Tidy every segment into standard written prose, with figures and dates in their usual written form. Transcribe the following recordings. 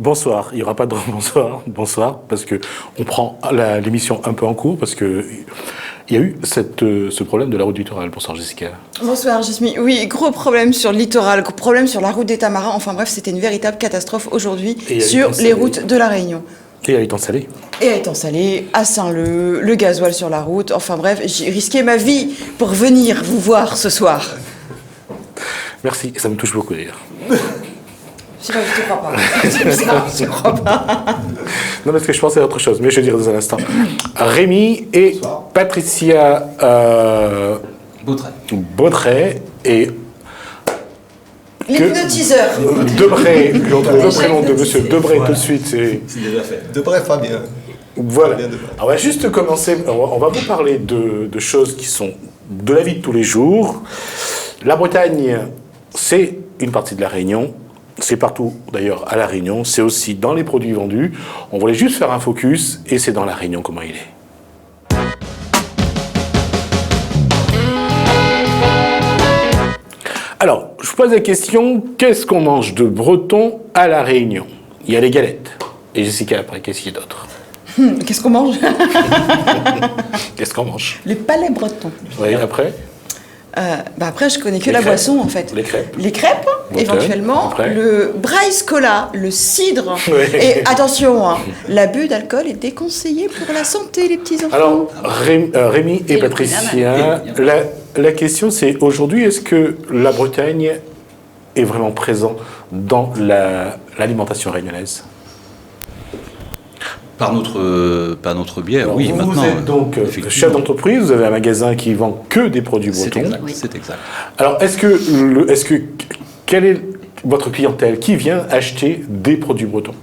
bonsoir. Il n'y aura pas de bonsoir, parce qu'on prend l'émission un peu en cours, parce qu'il y a eu ce problème de la route du littoral. Bonsoir Jessica. Bonsoir Jasmine. Oui, gros problème sur le littoral, gros problème sur la route des Tamarins. Enfin bref, c'était une véritable catastrophe aujourd'hui sur les routes de la Réunion. Et à Étang-Salé. Et à Étang-Salé, à Saint-Leu, le gasoil sur la route. Enfin bref, j'ai risqué ma vie pour venir vous voir ce soir. Merci, ça me touche beaucoup d'ailleurs. Je te crois pas. Je te crois pas. Non, parce que je pensais à autre chose, mais je vais dire dans un instant. Rémi et bonsoir. Patricia Baudret et l'hypnotiseur. Debré, le prénom de monsieur Debré tout de suite. C'est déjà fait. Debré Fabien. Voilà. On va juste commencer, on va vous parler de choses qui sont de la vie de tous les jours. La Bretagne, c'est une partie de la Réunion. C'est partout, d'ailleurs, à La Réunion. C'est aussi dans les produits vendus. On voulait juste faire un focus, et c'est dans La Réunion comment il est. Alors, je vous pose la question, qu'est-ce qu'on mange de breton à La Réunion? Il y a les galettes. Et Jessica, après, qu'est-ce qu'il y a d'autre? Qu'est-ce qu'on mange? Qu'est-ce qu'on mange? Les palais bretons. Oui, après après, je connais que la boisson, en fait. Les crêpes. Les crêpes, éventuellement. Après. Le Bryce Cola, le cidre. Oui. Et attention, hein, l'abus d'alcool est déconseillé pour la santé, les petits enfants. Alors, Rémi et Patricia, la question c'est, aujourd'hui, est-ce que la Bretagne est vraiment présente dans l'alimentation réunionnaise? Par notre biais, alors, oui, maintenant. Vous êtes donc chef d'entreprise, vous avez un magasin qui vend que des produits bretons. C'est exact. Alors, quelle est votre clientèle qui vient acheter des produits bretons?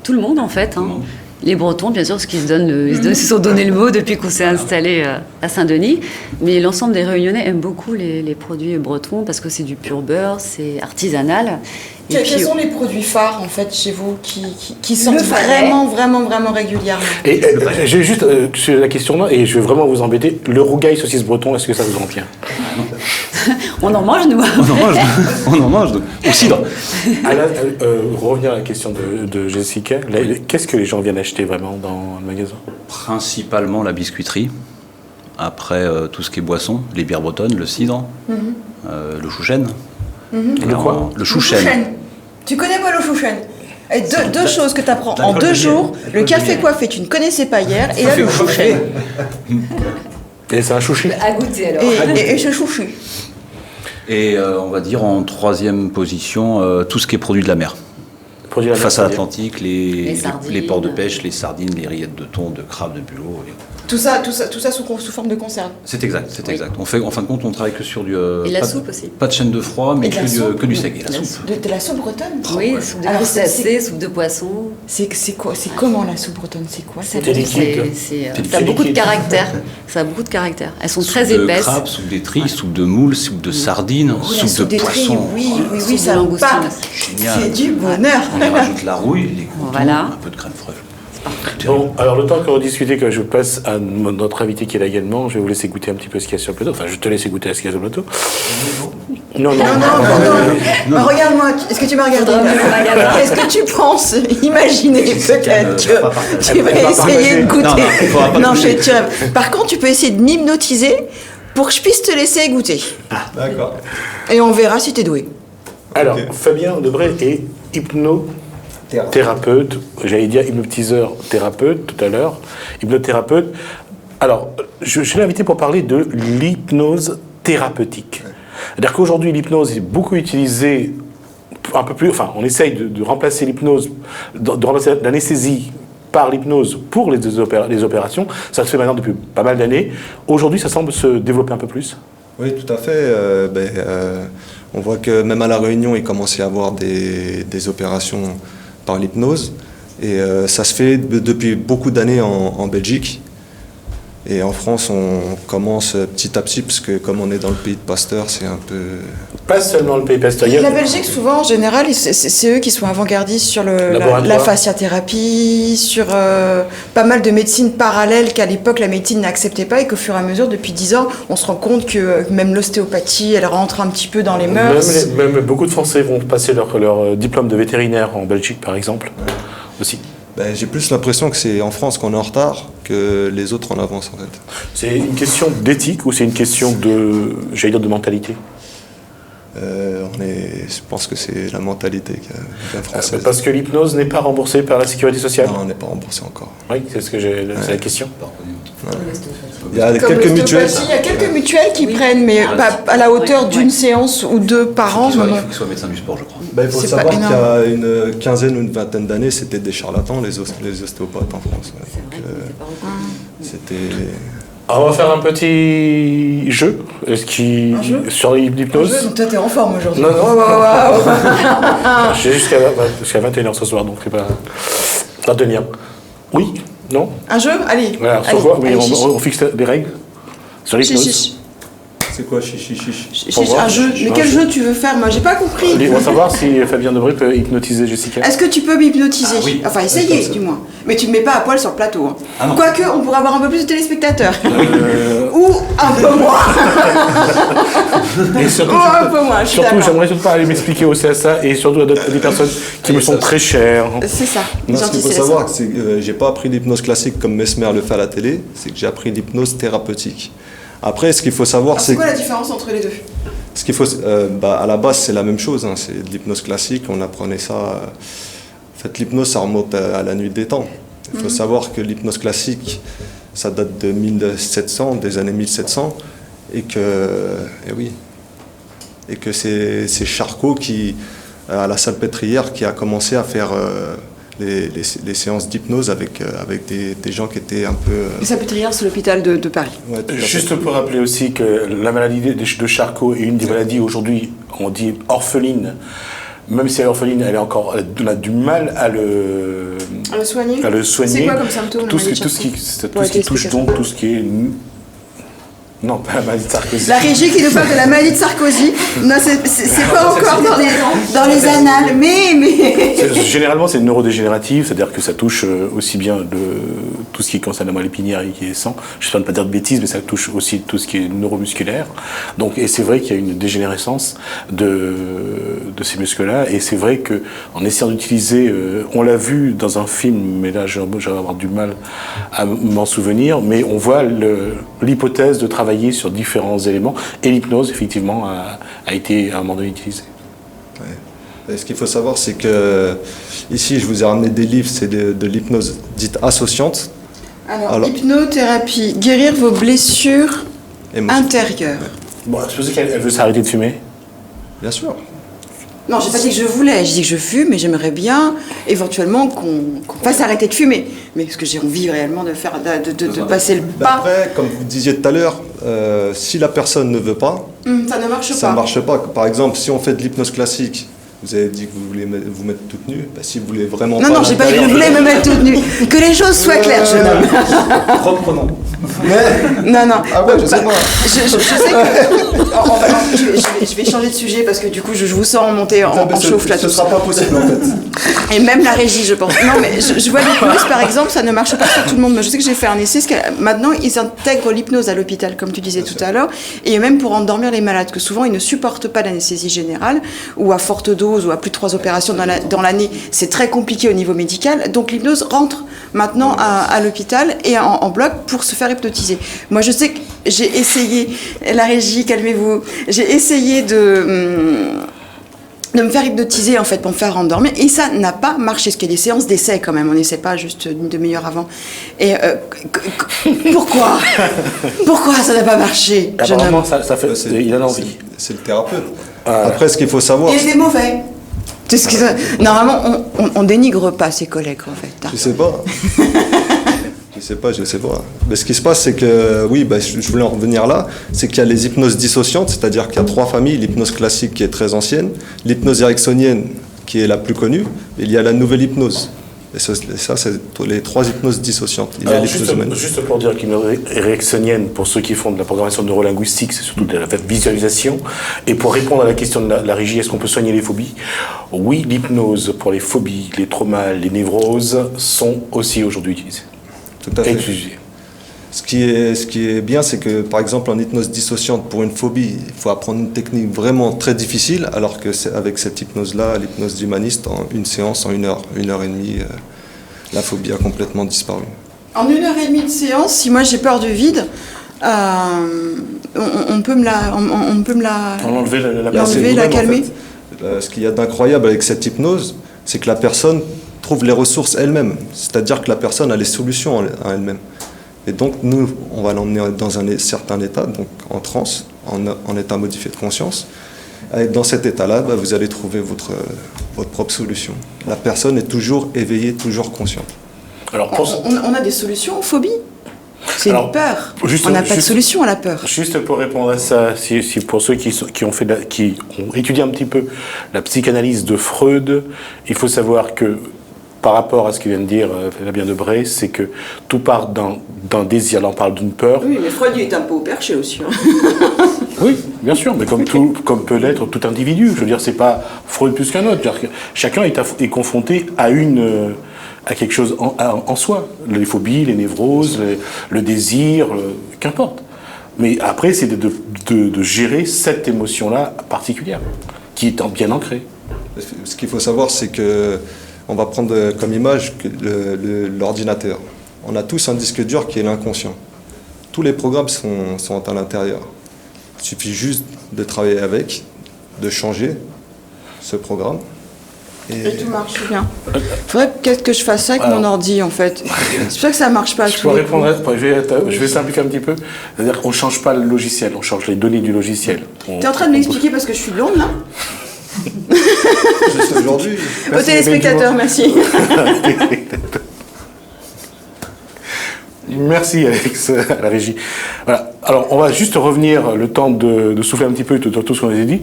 Tout le monde, en fait. Hein. Les Bretons, bien sûr, parce qu'ils se sont donné le mot depuis qu'on s'est installé à Saint-Denis. Mais l'ensemble des Réunionnais aiment beaucoup les produits bretons parce que c'est du pur beurre, c'est artisanal. Quels sont les produits phares, en fait, chez vous, qui sortent vraiment régulièrement? Et j'ai juste la question là, et je vais vraiment vous embêter. Le rougail saucisse breton, est-ce que ça vous en vient? On en mange, nous. On en mange, au cidre. Revenir à la question de Jessica, qu'est-ce que les gens viennent acheter vraiment dans le magasin? Principalement la biscuiterie. Après, tout ce qui est boisson, les bières bretonnes, le cidre, le chouchen. Le quoi? Le chouchen. Tu connais pas le chouchen? Et deux choses que tu apprends en 2 jours. Le café coiffé, tu ne connaissais pas hier, et là le chouchen. Et c'est un chouchi? À goûter alors. Et ce chouchu. Et on va dire en 3e position, tout ce qui est produit de la mer. Face à l'Atlantique, les ports de pêche, les sardines, les rillettes de thon, de crabe, de bulot. Tout ça sous forme de conserve. C'est exact, c'est exact. On fait, en fin de compte, on travaille que sur du... et la soupe aussi. Pas de chaîne de froid, mais que du sec. Et la soupe. De la soupe bretonne? Oui, soupe de crustacés, soupe de poisson. C'est quoi? C'est comment la soupe bretonne? C'est quoi? Ça a beaucoup de caractère. Ça a beaucoup de caractère. Elles sont très épaisses. Soupe de crabe, soupe d'étrie, soupe de moule, soupe de sardine, soupe de poisson. Oui, ça part. C'est du bonheur. On y rajoute la rouille, les croûtons, un peu de crème fraîche. Bon, alors le temps qu'on va discuter, que je passe à notre invité qui est là également, je vais vous laisser goûter un petit peu ce qu'il y a sur le plateau. Enfin, je te laisse goûter ce qu'il y a sur le plateau. Non. Regarde-moi, est-ce que tu m'as regardé? Est-ce que tu penses, imaginer peut-être que tu vas essayer de goûter? Non, par contre, tu peux essayer de m'hypnotiser pour que je puisse te laisser goûter. Ah, d'accord. Et on verra si t'es doué. Alors, Fabien Debré est hypnothérapeute, j'allais dire hypnotiseur thérapeute tout à l'heure, hypnothérapeute. Alors, je l'ai invité pour parler de l'hypnose thérapeutique. C'est-à-dire qu'aujourd'hui, l'hypnose est beaucoup utilisée un peu plus... Enfin, on essaye de remplacer l'hypnose, de remplacer l'anesthésie par l'hypnose pour les opérations. Ça se fait maintenant depuis pas mal d'années. Aujourd'hui, ça semble se développer un peu plus. Oui, tout à fait. On voit que même à La Réunion, il commence à y avoir des opérations par l'hypnose. Et ça se fait depuis beaucoup d'années en Belgique. Et en France, on commence petit à petit, parce que comme on est dans le pays de Pasteur, c'est un peu... Pas seulement le pays Pasteur. La Belgique, souvent, en général, c'est eux qui sont avant-gardistes sur la fasciathérapie, sur pas mal de médecines parallèles qu'à l'époque, la médecine n'acceptait pas et qu'au fur et à mesure, depuis 10 ans, on se rend compte que même l'ostéopathie, elle rentre un petit peu dans les mœurs. Même beaucoup de Français vont passer leur diplôme de vétérinaire en Belgique, par exemple. aussi. J'ai plus l'impression que c'est en France qu'on est en retard que les autres en avance, en fait. C'est une question d'éthique ou c'est une question de mentalité? Je pense que c'est la mentalité qui est française. Parce que l'hypnose n'est pas remboursée par la sécurité sociale? Non, on n'est pas remboursé encore. Oui, c'est la question. Ouais. Il y a quelques mutuelles qui prennent, mais pas à la hauteur d'une séance ou deux par an. Il faut qu'il soit médecin du sport, je crois. Il faut savoir qu'il y a une quinzaine ou une vingtaine d'années, c'était des charlatans, les ostéopathes en France. C'était... On va faire un petit jeu. Sur l'hypnose. Donc toi, t'es en forme aujourd'hui. Non. J'ai jusqu'à 21h ce soir, donc c'est pas... Ça va tenir. Oui? Non? Un jeu? Allez. Voilà, sur quoi? Oui, on fixe des règles sur l'hypnose. C'est quoi chichi? Un jeu. Mais quel jeu tu veux faire? Moi, j'ai pas compris. On va savoir si Fabien Debré peut hypnotiser Jessica. Est-ce que tu peux m'hypnotiser? Oui. Enfin, essayer, du moins. Mais tu me mets pas à poil sur le plateau. Hein. Quoique, on pourrait avoir un peu plus de téléspectateurs. Ou un peu moins. Et surtout, un peu moins, je suis surtout, d'accord. j'aimerais surtout pas aller m'expliquer au CSA et surtout à des personnes qui me sont très chères. C'est ça. Non, ce qu'il faut savoir, c'est que j'ai pas appris l'hypnose classique comme Mesmer le fait à la télé, c'est que j'ai appris l'hypnose thérapeutique. Après, ce qu'il faut savoir, c'est quoi la différence entre les deux? Ce qu'il faut, à la base, c'est la même chose. Hein, c'est de l'hypnose classique. On apprenait ça. En fait, l'hypnose, ça remonte à la nuit des temps. Il faut savoir que l'hypnose classique, ça date de 1700, des années 1700, et que c'est Charcot qui, à la Salpêtrière, qui a commencé à faire les séances d'hypnose avec des gens qui étaient un peu... La Salpêtrière, c'est l'hôpital de Paris. Ouais, juste pour rappeler aussi que la maladie de Charcot est une des maladies aujourd'hui, on dit orpheline. Même si elle est orpheline, on a du mal à le soigner. C'est quoi comme symptôme? Tout ce qui touche donc tout ce qui est... Non, pas la maladie de Sarkozy. La régie qui nous parle de la maladie de Sarkozy. Non, c'est pas encore dans les annales, mais... Généralement, c'est neurodégénératif, c'est-à-dire que ça touche aussi bien tout ce qui concerne la moelle épinière et qui est sang. Je ne vais pas dire de bêtises, mais ça touche aussi tout ce qui est neuromusculaire. Donc, et c'est vrai qu'il y a une dégénérescence de ces muscles-là. Et c'est vrai qu'en essayant d'utiliser... on l'a vu dans un film, mais là, je vais avoir du mal à m'en souvenir, mais on voit l'hypothèse de travailler sur différents éléments, et l'hypnose, effectivement, a été à un moment donné utilisée. Ouais. Et ce qu'il faut savoir, c'est que ici, je vous ai ramené des livres, c'est de l'hypnose dite associante. Alors, hypnothérapie, guérir vos blessures intérieures. Bon, je suppose qu'elle veut s'arrêter de fumer? Bien sûr. Non, j'ai pas dit que je voulais, j'ai dit que je fume, mais j'aimerais bien éventuellement qu'on fasse arrêter de fumer. Mais parce que j'ai envie réellement de passer le pas. Après, comme vous disiez tout à l'heure, si la personne ne veut pas, ça ne marche pas. Ça ne marche pas. Par exemple, si on fait de l'hypnose classique, vous avez dit que vous voulez vous mettre toute nue. Si vous voulez vraiment Non, j'ai pas dit que je voulais me mettre toute nue. Que les choses soient claires, jeune homme. Reprenons. Non. Ah ouais, je sais pas. Je sais que... je vais changer de sujet parce que du coup, je vous sens monter en chauffe là. Ce ne sera pas possible en fait. Et même la régie, je pense. Non, mais je vois l'hypnose, par exemple, ça ne marche pas sur tout le monde. Mais je sais que j'ai fait un essai. Maintenant, ils intègrent l'hypnose à l'hôpital, comme tu disais tout à l'heure, et même pour endormir les malades, que souvent, ils ne supportent pas l'anesthésie générale, ou à forte dose, ou à plus de 3 opérations dans l'année. C'est très compliqué au niveau médical. Donc, l'hypnose rentre maintenant à l'hôpital et en bloc pour se faire hypnotiser. Moi, je sais que j'ai essayé, la régie, calmez-vous, j'ai essayé de me faire hypnotiser en fait pour me faire endormir et ça n'a pas marché, parce qu'il y a des séances d'essai quand même, on n'essaie pas juste une demi-heure avant. Et pourquoi ça n'a pas marché? Apparemment, ça fait, il a envie. C'est le thérapeute. Après, ce qu'il faut savoir... Il est mauvais. Normalement, on dénigre pas ses collègues en fait. Je sais pas. Je sais pas. Mais ce qui se passe, c'est que, je voulais en revenir là, c'est qu'il y a les hypnoses dissociantes, c'est-à-dire qu'il y a 3 familles, l'hypnose classique qui est très ancienne, l'hypnose ericksonienne qui est la plus connue, et il y a la nouvelle hypnose. Et ça, c'est les 3 hypnoses dissociantes. Alors, juste pour dire qu'une ericksonienne, pour ceux qui font de la programmation neurolinguistique, c'est surtout de la visualisation. Et pour répondre à la question de la régie, est-ce qu'on peut soigner les phobies? Oui, l'hypnose pour les phobies, les traumas, les névroses sont aussi aujourd'hui utilisées. Tout à fait. Ce qui est bien, c'est que, par exemple, en hypnose dissociante, pour une phobie, il faut apprendre une technique vraiment très difficile, alors que avec cette hypnose-là, l'hypnose d'humaniste, en une séance, en 1 heure et demie, la phobie a complètement disparu. En 1h30 de séance, si moi j'ai peur du vide, on peut me la calmer. En fait, ce qu'il y a d'incroyable avec cette hypnose, c'est que la personne trouve les ressources elle-même. C'est-à-dire que la personne a les solutions à elle-même. Et donc, nous, on va l'emmener dans un certain état, donc en transe, en état modifié de conscience. Et dans cet état-là, vous allez trouver votre propre solution. La personne est toujours éveillée, toujours consciente. Alors, on a des solutions aux phobies. C'est une peur. On n'a pas de solution à la peur. Juste pour répondre à ça, si pour ceux qui ont étudié un petit peu la psychanalyse de Freud, il faut savoir que par rapport à ce qu'il vient de dire Fabien Debré, c'est que tout part d'un désir. Là, on parle d'une peur. Oui, mais Freud est un peu au perché aussi. Oui, bien sûr, mais comme peut l'être tout individu. Je veux dire, c'est pas Freud plus qu'un autre. Chacun est confronté à quelque chose en soi. Les phobies, les névroses, le désir, qu'importe. Mais après, c'est de gérer cette émotion-là particulière, qui est bien ancrée. Ce qu'il faut savoir, c'est que on va prendre comme image l'ordinateur. On a tous un disque dur qui est l'inconscient. Tous les programmes sont à l'intérieur. Il suffit juste de travailler avec, de changer ce programme. Et tout marche bien. Il faudrait peut-être que je fasse ça avec mon ordi, en fait. C'est pour ça que ça ne marche pas. Je vais simplifier un petit peu. C'est-à-dire qu'on ne change pas le logiciel, on change les données du logiciel. Tu es en train de m'expliquer parce que je suis blonde, là? Juste aujourd'hui. Aux téléspectateurs, merci. Merci Alex, à la régie. Voilà. Alors, on va juste revenir le temps de souffler un petit peu sur tout ce qu'on a dit.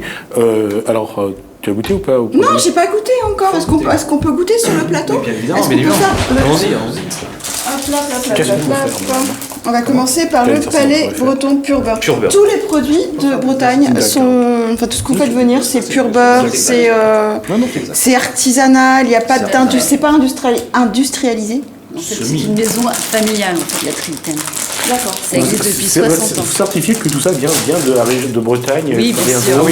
Tu as goûté ou pas? Non, j'ai pas goûté encore. Est-ce qu'on peut goûter sur le plateau? Bien évidemment, allons-y. On va commencer par le palais breton pur beurre. Tous les produits de Bretagne sont... Enfin, tout ce que vous faites venir, c'est pur beurre, c'est artisanal, il n'y a pas d'industrie... C'est pas industrialisé. C'est une maison familiale, en fait, la Trinitaine. D'accord. Ça existe depuis 60 ans. Vous certifiez que tout ça vient de la région de Bretagne? Oui, bien sûr.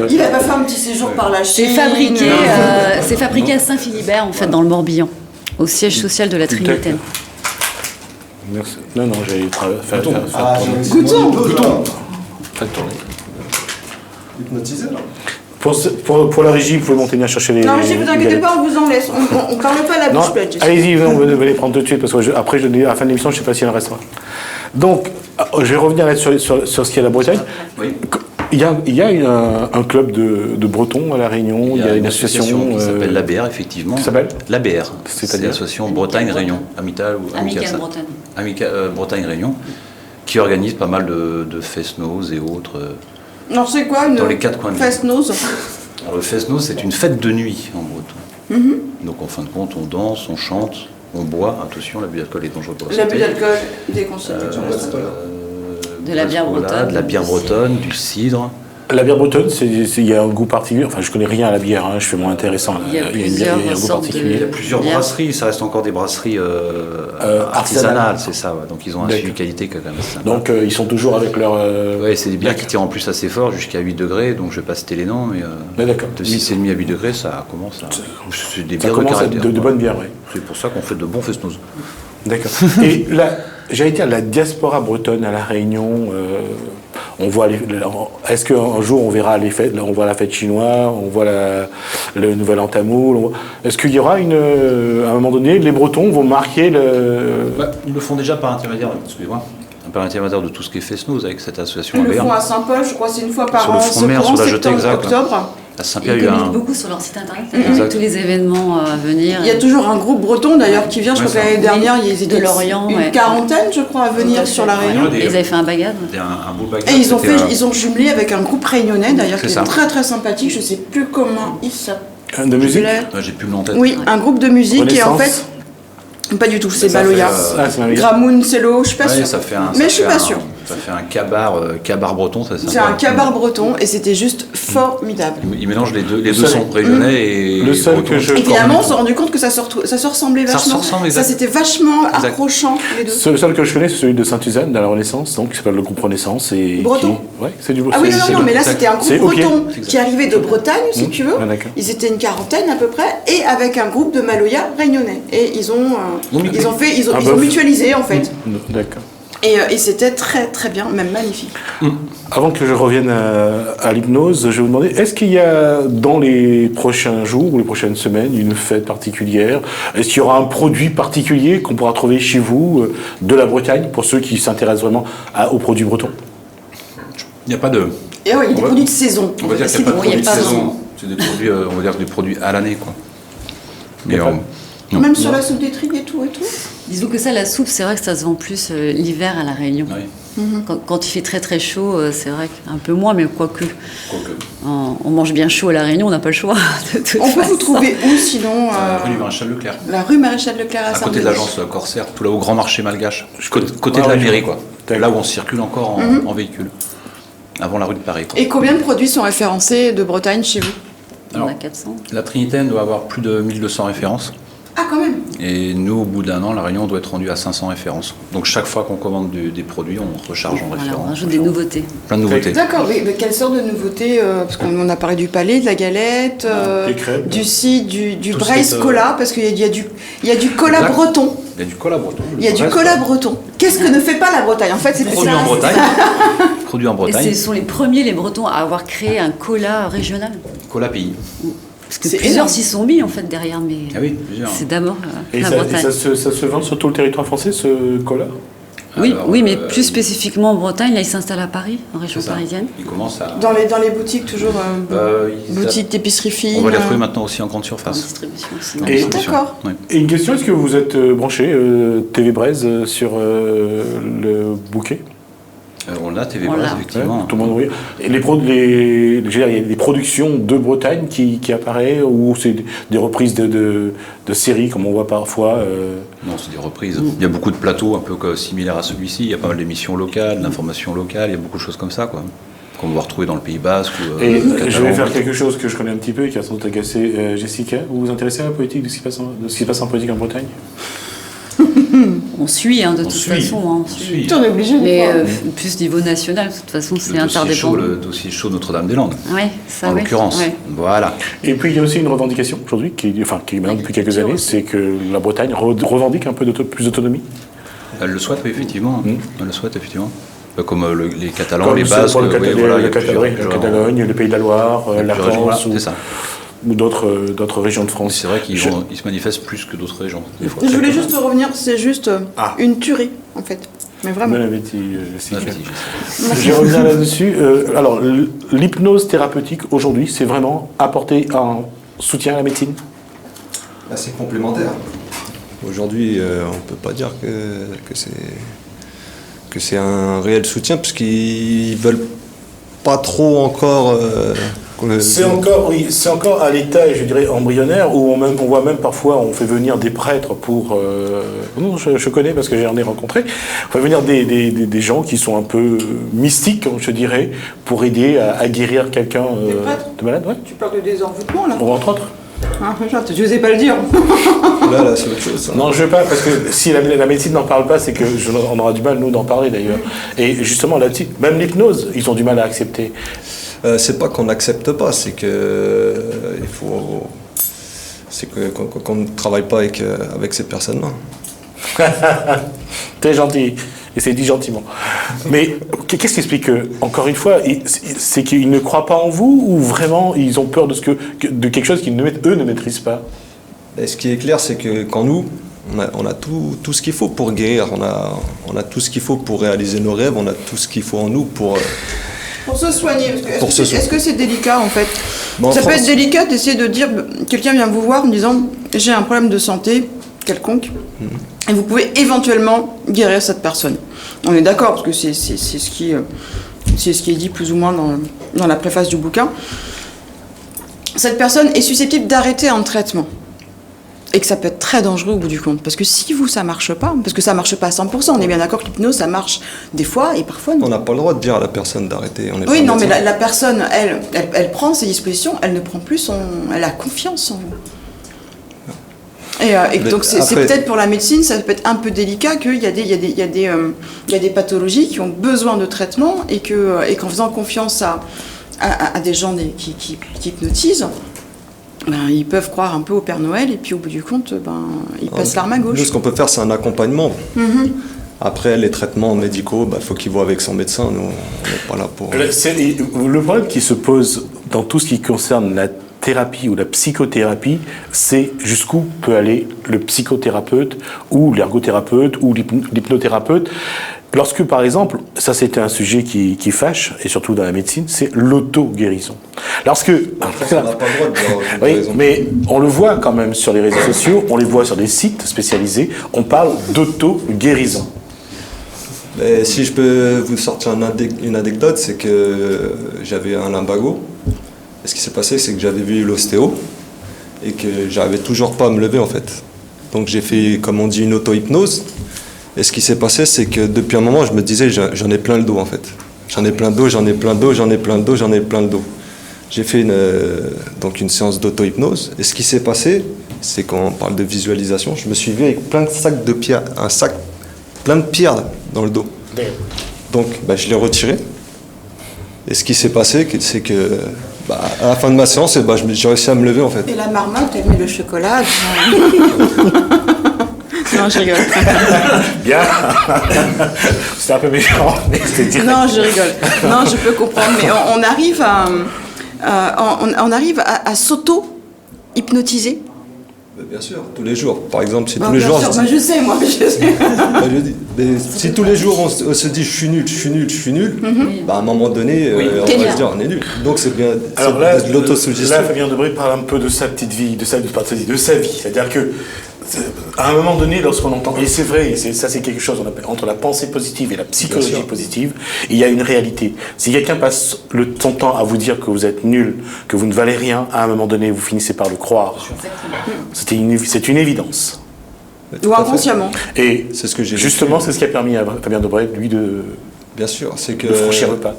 Il n'a pas fait un petit séjour par la Chine. C'est fabriqué à Saint-Philibert, en fait, dans le Morbihan, au siège social de la Trinitaine. Merci. Non, j'ai fait Goûtons. Faites tourner. Hypnotisé, là. Pour la régie, vous pouvez monter venir chercher les... Non, régie, vous inquiétez pas, on vous en laisse. On ne parle pas à la bouche pleine. Allez-y, on va les prendre tout de suite, parce que après, à la fin de l'émission, je ne sais pas s'il en restera. Donc, je vais revenir là sur ce qu'il y a à la Bretagne. Oui. Il y a un club de Bretons à La Réunion, il y a une association qui s'appelle l'ABR, effectivement. Qui s'appelle l'ABR, c'est l'association Bretagne-Réunion, Amical ou Amical Bretagne. Bretagne-Réunion, qui organise pas mal de fest-noz et autres. Non, c'est quoi une dans les 4 coins de fest-noz? Alors, le fest-noz, c'est une fête de nuit en breton. Donc en fin de compte, on danse, on chante, on boit. Attention, l'abus d'alcool est dangereux pour la santé. L'abus d'alcool, déconseillé. De la bière bretonne. De la bière bretonne, du cidre. La bière bretonne, il y a un goût particulier. Enfin, je connais rien à la bière, je fais moins intéressant. Il y a un goût particulier. Il y a plusieurs brasseries, ça reste encore des brasseries artisanales, c'est ça. Ouais. Donc ils ont un suivi qualité quand même. Donc ils sont toujours avec leur... Oui, c'est des bières qui tirent en plus assez fort, jusqu'à 8 degrés, donc je vais pas citer les noms, mais de 6,5 à 8 degrés, ça commence à... C'est des bières de bonnes bières, oui. C'est pour ça qu'on fait de bons fest-noz. D'accord. Et j'allais dire, la diaspora bretonne à La Réunion... on voit est-ce qu'un jour on verra les fêtes, on voit la fête chinoise, on voit le nouvel an tamoul, est-ce qu'il y aura à un moment donné, les Bretons vont marquer ils le font déjà par intermédiaire, excusez-moi, par intermédiaire de tout ce qui est fest-noz avec cette association. Ils le font à Saint-Paul, je crois, c'est une fois par an. Sur le front de mer, sur la jetée, exact. Octobre. À Saint-Pierre, ils communiquent beaucoup sur leur site internet, avec tous les événements à venir. Il y a toujours un groupe breton d'ailleurs qui vient, je crois que l'année dernière, ils étaient de Lorient, une quarantaine, je crois, à venir sur la Réunion. Ils avaient fait un bagad. Un beau bagad. Et ils ont jumelé avec un groupe réunionnais d'ailleurs qui est très très sympathique, je ne sais plus comment il s'appelle. De musique? J'ai plus le nom en tête. Oui, un groupe de musique et en fait... Pas du tout, c'est Baloya. Gramoun, Cello, je suis pas sûre. Mais je suis pas sûre. Ça fait un cabar breton, ça. C'est un cabar breton et c'était juste formidable. Il mélange les deux sons, rayonnais et le seul breton. que je Évidemment, on s'est rendu compte que ça se ressemblait vachement. Ça c'était vachement accrochant les deux. Le seul que je connais, c'est celui de Saint-Usaine, dans la Renaissance, donc qui s'appelle le groupe Renaissance. Breton. Ouais, c'est du breton. Ah oui, non, mais là c'était un groupe breton qui arrivait de Bretagne, si tu veux. Ils étaient une quarantaine à peu près, et avec un groupe de Maloya réunionnais. Et ils ont mutualisé en fait. D'accord. Et c'était très très bien, même magnifique. Avant que je revienne à l'hypnose, je vais vous demander, est-ce qu'il y a dans les prochains jours ou les prochaines semaines une fête particulière? Est-ce qu'il y aura un produit particulier qu'on pourra trouver chez vous de la Bretagne, pour ceux qui s'intéressent vraiment aux produits bretons? Il n'y a pas de... Il y a des produits de saison. On va dire qu'il n'y a pas de produits de saison. C'est des produits, on va dire des produits à l'année, quoi. Mais même sur la soupe d'étrigue et tout. Disons que ça, la soupe, c'est vrai que ça se vend plus l'hiver à La Réunion. Oui. Quand il fait très très chaud, c'est vrai qu'un peu moins, mais quoique. On mange bien chaud à La Réunion, on n'a pas le choix. On peut vous trouver où sinon Rue du Maréchal Leclerc. La rue Maréchal Leclerc à côté de l'agence Corsair, tout là au Grand Marché Malgache. Côté de la mairie, quoi. Là où on circule encore en véhicule. Avant la rue de Paris. Et combien de produits sont référencés de Bretagne chez vous? On a 400. La Trinitaine doit avoir plus de 1200 références. Ah, quand même. Et nous, au bout d'un an, La Réunion doit être rendue à 500 références. Donc chaque fois qu'on commande des produits, on recharge en référence. On ajoute des nouveautés. Plein de nouveautés. D'accord, mais quelle sorte de nouveautés Parce qu'on a parlé du palais, de la galette, des crêpes, du Braise Cola, parce qu'il y a du cola breton. Il y a du cola breton. Il y a du cola breton. Qu'est-ce que ne fait pas la Bretagne? En fait, c'est produit en Bretagne. Produit en Bretagne. Et ce sont les premiers, les Bretons, à avoir créé un cola régional. Cola pays. Parce que plusieurs s'y sont mis en fait derrière, mais c'est d'abord la Bretagne. Et ça se vend sur tout le territoire français, ce cola? Oui, mais plus spécifiquement en Bretagne, là il s'installe à Paris, en région parisienne. Il commence à... Dans les boutiques toujours, boutiques d'épicerie fine. On va les retrouver maintenant aussi en grande surface. En distribution aussi. D'accord. Ouais. Et une question, est-ce que vous êtes branché TV Braise sur le bouquet? On a TV Braise, effectivement. Ouais, tout le monde oui. Et il y a des productions de Bretagne qui apparaissent, ou c'est des reprises de séries, comme on voit parfois Non, c'est des reprises. Il y a beaucoup de plateaux un peu similaires à celui-ci. Il y a pas mal d'émissions locales, d'informations locales. Il y a beaucoup de choses comme ça, quoi. Qu'on va retrouver dans le Pays Basque. Et je vais faire quelque chose que je connais un petit peu et qui a sans doute agacé Jessica. Vous vous intéressez à la politique, de ce qui passe en politique en Bretagne? On suit, de toute façon. On suit. On est obligé. Mais plus niveau national, de toute façon, c'est interdépendant. Le dossier chaud Notre-Dame-des-Landes. Oui, ça. En l'occurrence. Ouais. Voilà. Et puis il y a aussi une revendication aujourd'hui, qui est maintenant depuis quelques années, c'est que la Bretagne revendique un peu plus d'autonomie. Elle le souhaite, oui, effectivement. Elle le souhaite, effectivement. Comme les Catalans, les Basques, la Catalogne, le Pays de la Loire, la France. C'est ça. Ou d'autres régions de France. C'est vrai qu'ils se manifestent plus que d'autres régions. Des fois. Je voulais juste revenir, c'est juste une tuerie, en fait. Mais vraiment. Je vais revenir là-dessus. Alors, l'hypnose thérapeutique, aujourd'hui, c'est vraiment apporter un soutien à la médecine? C'est complémentaire. Aujourd'hui, on ne peut pas dire que c'est un réel soutien, parce qu'ils ne veulent pas trop encore... C'est encore à l'état, je dirais, embryonnaire, où on voit même parfois, on fait venir des prêtres pour... non, je connais parce que j'en ai rencontré. On fait venir des gens qui sont un peu mystiques, je dirais, pour aider à guérir quelqu'un de malade. Ouais. Tu parles de désenvoûtement, là? Entre autres. Je n'osais pas le dire. Là, c'est autre chose. Non, je ne veux pas, parce que si la médecine n'en parle pas, c'est qu'on aura du mal, nous, d'en parler, d'ailleurs. Et justement, là-dessus, même l'hypnose, ils ont du mal à accepter. C'est pas qu'on n'accepte pas, c'est que qu'on ne travaille pas avec ces personnes-là. T'es gentil, et c'est dit gentiment. Mais qu'est-ce qui explique que, encore une fois, c'est qu'ils ne croient pas en vous, ou vraiment ils ont peur de quelque chose qu'ils eux ne maîtrisent pas? Et ce qui est clair, c'est que quand nous, on a tout ce qu'il faut pour guérir, on a tout ce qu'il faut pour réaliser nos rêves, on a tout ce qu'il faut en nous pour se soigner. Est-ce que c'est délicat, en fait? Ça peut être délicat d'essayer de dire, quelqu'un vient vous voir en disant, j'ai un problème de santé quelconque, et vous pouvez éventuellement guérir cette personne. On est d'accord, parce que c'est ce qui est dit plus ou moins dans la préface du bouquin. Cette personne est susceptible d'arrêter un traitement. Et que ça peut être très dangereux au bout du compte. Parce que si ça marche pas, parce que ça marche pas à 100%, on est bien d'accord que l'hypnose, ça marche des fois et parfois non. On n'a pas le droit de dire à la personne d'arrêter. Oui, non, mais la personne, elle prend ses dispositions, elle ne prend plus elle a confiance en vous. Et donc c'est peut-être pour la médecine, ça peut être un peu délicat qu'il y a des pathologies qui ont besoin de traitement et qu'en faisant confiance à des gens qui hypnotisent, ils peuvent croire un peu au Père Noël et puis au bout du compte, ils passent l'arme à gauche. Nous, ce qu'on peut faire, c'est un accompagnement. Après, les traitements médicaux, il faut qu'il voit avec son médecin. Nous, on n'est pas là pour... Le problème qui se pose dans tout ce qui concerne la thérapie ou la psychothérapie, c'est jusqu'où peut aller le psychothérapeute ou l'ergothérapeute ou l'hypnothérapeute. Lorsque, par exemple, ça c'était un sujet qui fâche, et surtout dans la médecine, c'est l'auto-guérison. Lorsque... on n'a pas le droit de dire oui, mais on le voit quand même sur les réseaux sociaux, on les voit sur des sites spécialisés, on parle d'auto-guérison. Mais si je peux vous sortir une anecdote, c'est que j'avais un lumbago. Et ce qui s'est passé, c'est que j'avais vu l'ostéo et que j'arrivais toujours pas à me lever en fait. Donc j'ai fait, comme on dit, une auto-hypnose. Et ce qui s'est passé, c'est que depuis un moment, je me disais, j'en ai plein le dos en fait. J'en ai plein de dos, j'en ai plein de dos, j'en ai plein de dos, j'en ai plein de dos. J'ai fait une séance d'auto-hypnose. Et ce qui s'est passé, c'est quand on parle de visualisation, je me suis vu avec plein de sacs de pierres, un sac plein de pierres dans le dos. Donc je l'ai retiré. Et ce qui s'est passé, c'est que à la fin de ma séance, j'ai réussi à me lever en fait. Et la marmotte, elle met le chocolat. Non, je rigole. Bien. C'était un peu méchant, mais c'était direct. Non, je rigole. Non, je peux comprendre, mais on arrive à s'auto-hypnotiser. Bien sûr, tous les jours. Par exemple, si tous les jours... je sais. Si tous les jours on se dit je suis nul, à un moment donné, on va se dire on est nul. Donc c'est bien de l'autosuggestion. Là, Fabien Debré parle un peu de sa petite vie, de sa vie. C'est-à-dire que à un moment donné, lorsqu'on entend, et c'est vrai, ça c'est quelque chose, on appelle, entre la pensée positive et la psychologie positive, il y a une réalité. Si quelqu'un passe son temps à vous dire que vous êtes nul, que vous ne valez rien, à un moment donné, vous finissez par le croire. C'est une évidence. Ou inconsciemment. Et c'est ce que j'ai justement, c'est ce qui a permis à Fabien Debré, lui, de... Bien sûr, c'est que... De franchir le pas.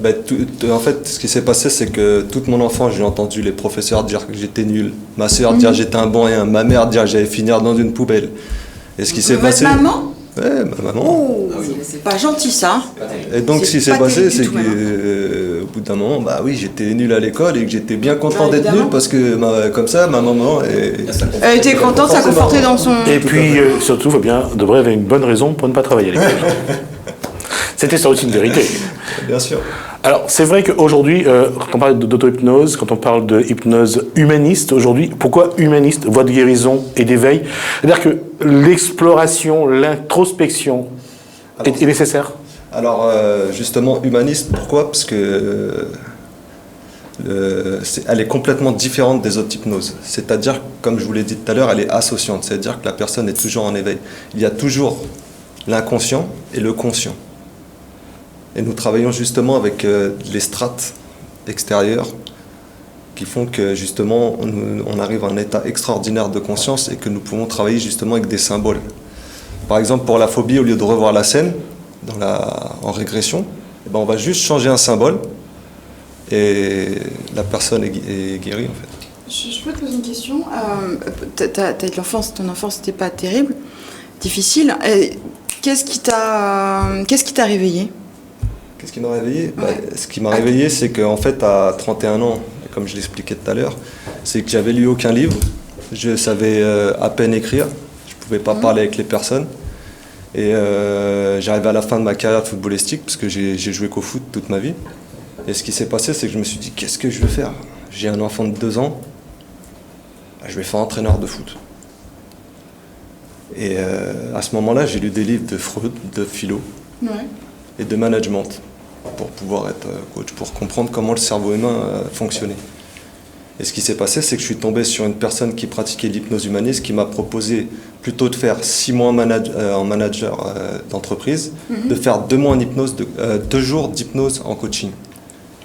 En fait, ce qui s'est passé, c'est que toute mon enfance, j'ai entendu les professeurs dire que j'étais nul, ma sœur dire que j'étais un bon rien, ma mère dire que j'allais finir dans une poubelle. Et ce qui s'est passé... maman ? Ouais, ma maman. Oh, c'est pas gentil ça. Et donc ce qui s'est passé, c'est qu'au bout d'un moment, j'étais nul à l'école et que j'étais bien content d'être nul parce que comme ça, ma maman... Elle était contente, ça confortait dans son... Et puis, surtout, Fabien Debré avait une bonne raison pour ne pas travailler à l'école. C'était sa routine de vérité. Bien sûr. Alors, c'est vrai qu'aujourd'hui, quand on parle d'auto-hypnose, quand on parle de hypnose humaniste, aujourd'hui, pourquoi humaniste, voie de guérison et d'éveil ? C'est-à-dire que l'exploration, l'introspection est nécessaire ? Alors, justement, humaniste, pourquoi ? Parce que elle est complètement différente des autres hypnoses. C'est-à-dire, comme je vous l'ai dit tout à l'heure, elle est associante. C'est-à-dire que la personne est toujours en éveil. Il y a toujours l'inconscient et le conscient. Et nous travaillons justement avec les strates extérieures qui font que justement on arrive à un état extraordinaire de conscience et que nous pouvons travailler justement avec des symboles. Par exemple, pour la phobie, au lieu de revoir la scène en régression, on va juste changer un symbole et la personne est guérie en fait. Je peux te poser une question. Ton enfance n'était pas terrible, difficile. Qu'est-ce qui t'a réveillé ? Qu'est-ce qui m'a réveillé ? Ce qui m'a réveillé, c'est qu'en fait, à 31 ans, comme je l'expliquais tout à l'heure, c'est que j'avais lu aucun livre, je savais à peine écrire, je ne pouvais pas parler avec les personnes. Et j'arrivais à la fin de ma carrière footballistique, parce que j'ai joué qu'au foot toute ma vie. Et ce qui s'est passé, c'est que je me suis dit, qu'est-ce que je veux faire ? J'ai un enfant de 2 ans, je vais faire entraîneur de foot. Et à ce moment-là, j'ai lu des livres de Freud, de philo et de management pour pouvoir être coach, pour comprendre comment le cerveau humain fonctionnait. Et ce qui s'est passé, c'est que je suis tombé sur une personne qui pratiquait l'hypnose humaniste, qui m'a proposé plutôt de faire 6 mois en manager d'entreprise, de faire 2 mois en hypnose, 2 jours d'hypnose en coaching.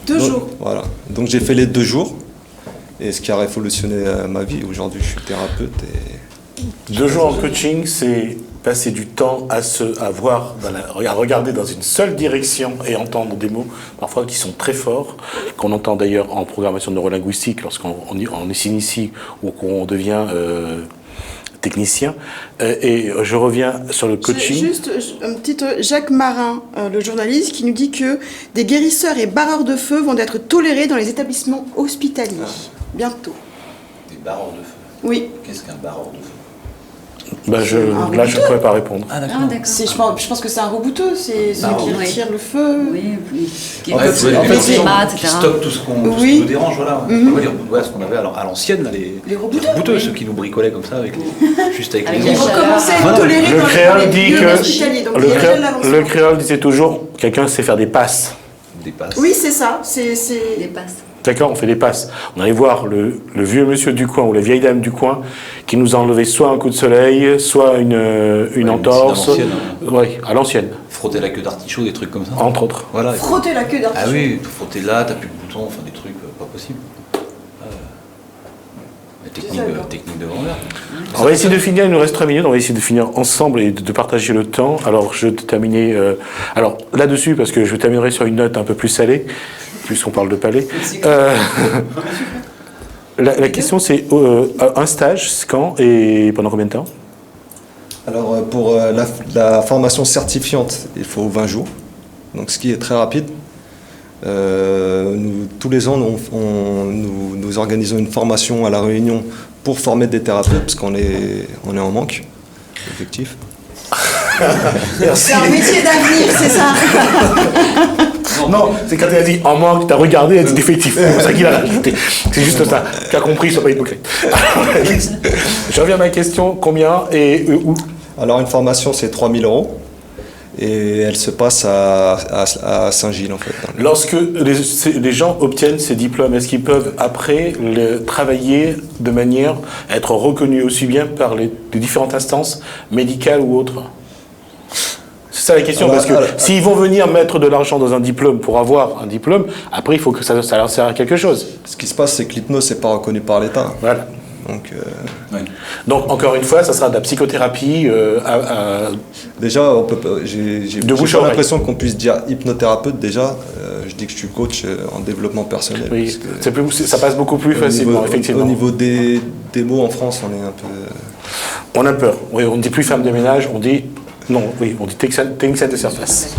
2 jours. Voilà. Donc j'ai fait les 2 jours, et ce qui a révolutionné ma vie. Aujourd'hui, je suis thérapeute 2 jours en coaching, c'est passer du temps à regarder dans une seule direction et entendre des mots, parfois qui sont très forts, qu'on entend d'ailleurs en programmation neurolinguistique lorsqu'on s'initie ou qu'on devient technicien. Et je reviens sur le coaching. Juste un petit Jacques Marin, le journaliste, qui nous dit que des guérisseurs et barreurs de feu vont être tolérés dans les établissements hospitaliers. Bientôt. Des barreurs de feu. Oui. Qu'est-ce qu'un barreur de feu? Je ne pourrais pas répondre. Ah, d'accord. Je pense que c'est un rebouteux, c'est ceux qui retirent le feu. Oui, qui stockent tout ce qui nous dérange, voilà. On va dire ce qu'on avait à l'ancienne, les rebouteux, ceux qui nous bricolaient comme ça, juste avec les Ils vont commencer à être tolérés dans les lieux hospitaliers. Le créole disait toujours, quelqu'un sait faire des passes. Des passes. Oui, c'est ça. Des passes. D'accord, on fait des passes. On allait voir le vieux monsieur du coin ou la vieille dame du coin qui nous a enlevé soit un coup de soleil, soit une entorse. Oui, à l'ancienne. Frotter la queue d'artichaut, des trucs comme ça. Entre autres. Voilà. Frotter la queue d'artichaut. Ah oui, frotter là, t'as plus de boutons, enfin des trucs pas possibles. Technique de grandeur. On va essayer de finir, il nous reste 3 minutes, on va essayer de finir ensemble et de partager le temps. Alors, je vais terminer là-dessus, parce que je terminerai sur une note un peu plus salée, puisqu'on parle de palais. La question, c'est un stage, quand et pendant combien de temps? Alors, pour la formation certifiante, il faut 20 jours, donc ce qui est très rapide. Tous les ans, nous organisons une formation à La Réunion pour former des thérapeutes, parce qu'on est en manque effectif. C'est un métier d'avenir, c'est ça. Non, c'est quand elle a dit en manque, tu as regardé, elle a dit définitif. C'est pour ça qu'il a rajouté. C'est juste ça. Tu as compris, sois pas hypocrite. Je reviens à ma question, combien et où? Alors, une formation, c'est 3 000 €. Et elle se passe à Saint-Gilles, en fait. Lorsque les gens obtiennent ces diplômes, est-ce qu'ils peuvent après travailler de manière à être reconnus aussi bien par les différentes instances médicales ou autres? C'est ça la question, parce que s'ils vont venir mettre de l'argent dans un diplôme pour avoir un diplôme, après il faut que ça leur serve à quelque chose. Ce qui se passe, c'est que l'hypnose n'est pas reconnu par l'État. Voilà. Donc, encore une fois, ça sera de la psychothérapie. Déjà, j'ai pas l'impression qu'on puisse dire hypnothérapeute. Déjà, je dis que je suis coach en développement personnel. Oui, ça passe beaucoup plus facilement, effectivement. Au niveau des mots en France, on est un peu. On a peur. Oui, on ne dit plus femme de ménage, on dit technicien de surface.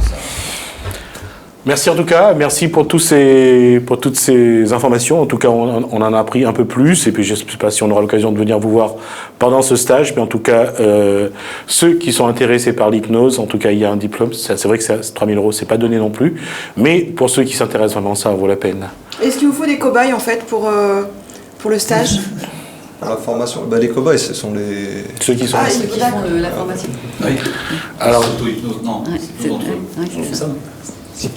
Merci en tout cas, merci pour toutes ces informations. En tout cas, on en a appris un peu plus. Et puis, je ne sais pas si on aura l'occasion de venir vous voir pendant ce stage. Mais en tout cas, ceux qui sont intéressés par l'hypnose, en tout cas, il y a un diplôme. C'est vrai que 3 000 €, c'est pas donné non plus. Mais pour ceux qui s'intéressent vraiment, ça vaut la peine. Est-ce qu'il vous faut des cobayes, en fait, pour le stage? La formation, les cobayes, ce sont ceux qui sont ceux qui font la formation. Oui. Alors, auto-hypnose, non. C'est ça.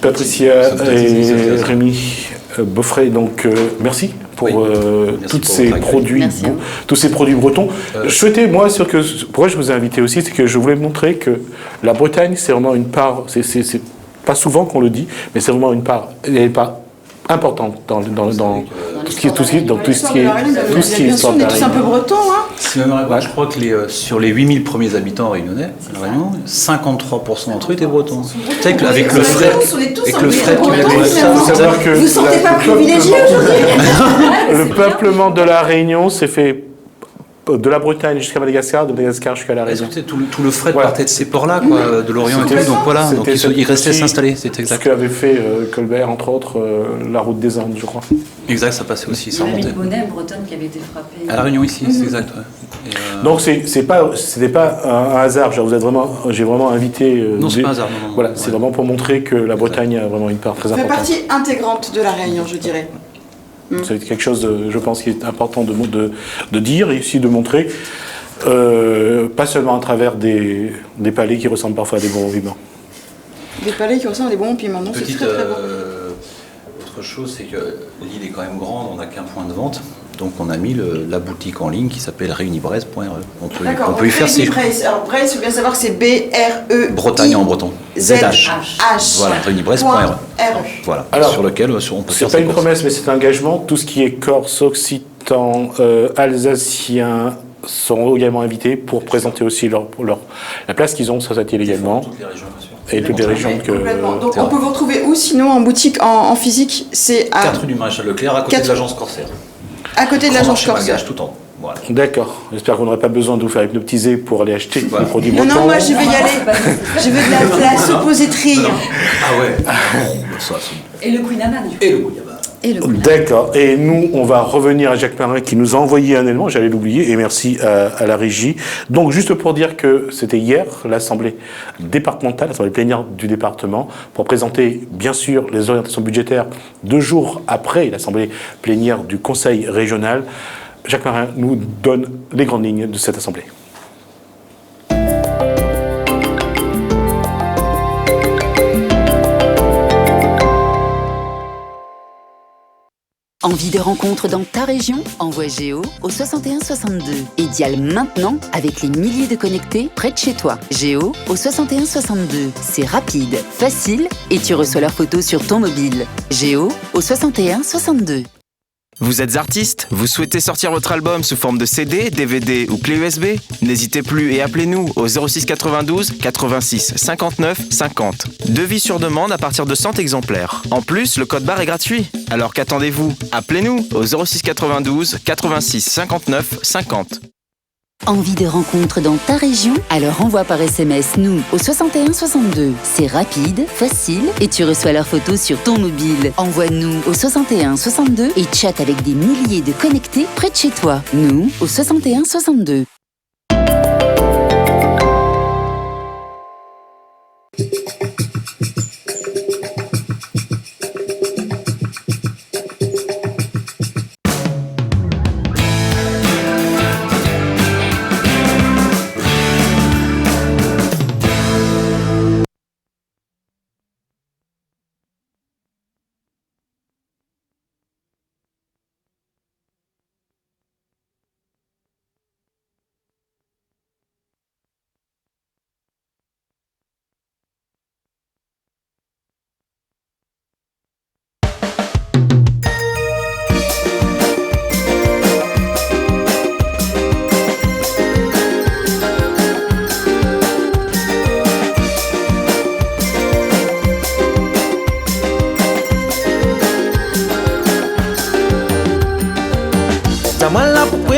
Patricia et Rémi Beaufray, donc merci pour tous ces produits bretons. Je souhaitais, moi, pourquoi je vous ai invité aussi, c'est que je voulais montrer que la Bretagne, c'est vraiment une part, c'est pas souvent qu'on le dit, mais c'est vraiment une part importante dans tout ce qui est histoire de la Réunion. C'est un peu breton, hein. Je crois que sur les 8000 premiers habitants réunionnais, 53% d'entre eux étaient bretons. Tu sais qu'avec le fret qui vous ne sentez pas privilégié aujourd'hui? Le peuplement de la Réunion s'est fait de la Bretagne jusqu'à Madagascar, de Madagascar jusqu'à la Réunion. Tout le fret partait de ces ports-là, de l'Orient et tout. Donc voilà, ils restaient s'installer. C'est exact. Ce qu'avait fait Colbert, entre autres, la route des Andes, je crois. Exact, ça passait aussi. Il y avait une monnaie bretonne qui avait été frappée. À la Réunion ici, c'est exact. Donc c'était pas un hasard. J'ai vraiment invité. Non, c'est pas un hasard. Non. Voilà, c'est vraiment pour montrer que la Bretagne a vraiment une part très importante. Ça fait partie intégrante de la Réunion, je dirais. C'est quelque chose, je pense, qui est important de dire et aussi de montrer, pas seulement à travers des palais qui ressemblent parfois à des bonbons piments. Des palais qui ressemblent à des bonbons piments, non, c'est très très bon. Autre chose, c'est que l'île est quand même grande, on n'a qu'un point de vente. Donc on a mis la boutique en ligne qui s'appelle réunibresse.re. On peut y faire ses... Alors Bresse, il faut bien savoir que c'est B-R-E... Bretagne en breton. Z-H. Voilà, réunibresse.re. Voilà, alors, sur lequel on peut faire. C'est pas une promesse, mais c'est un engagement. Tout ce qui est corse, occitan, alsacien, seront également invités pour présenter aussi la place qu'ils ont sur cette île également. Toutes les régions, bien sûr. Et toutes les régions que... Donc on peut vous retrouver où sinon en boutique, en physique? C'est à 4 rue du Maréchal Leclerc, à côté de l'agence Corsair. À côté de l'agence Corsair. Tout en. Voilà. D'accord. J'espère que vous n'aurez pas besoin de vous faire hypnotiser pour aller acheter des produits bretons. Non, moi je vais y aller. Je veux de la suppositorie. Ah ouais. Et le Queen Amman. D'accord. Et nous, on va revenir à Jacques Marin qui nous a envoyé un élément, j'allais l'oublier, et merci à la régie. Donc, juste pour dire que c'était hier, l'Assemblée départementale, l'Assemblée plénière du département, pour présenter, bien sûr, les orientations budgétaires 2 jours après l'Assemblée plénière du Conseil régional. Jacques Marin nous donne les grandes lignes de cette Assemblée. Envie de rencontre dans ta région? Envoie Géo au 61 62 et dial maintenant avec les milliers de connectés près de chez toi. Géo au 61 62. C'est rapide, facile et tu reçois leurs photos sur ton mobile. Géo au 61 62. Vous êtes artiste? Vous souhaitez sortir votre album sous forme de CD, DVD ou clé USB? N'hésitez plus et appelez-nous au 06 92 86 59 50. Devis sur demande à partir de 100 exemplaires. En plus, le code barre est gratuit. Alors qu'attendez-vous? Appelez-nous au 06 92 86 59 50. Envie de rencontre dans ta région? Alors envoie par SMS nous au 61 62. C'est rapide, facile et tu reçois leurs photos sur ton mobile. Envoie-nous au 61 62 et chatte avec des milliers de connectés près de chez toi. Nous au 61 62.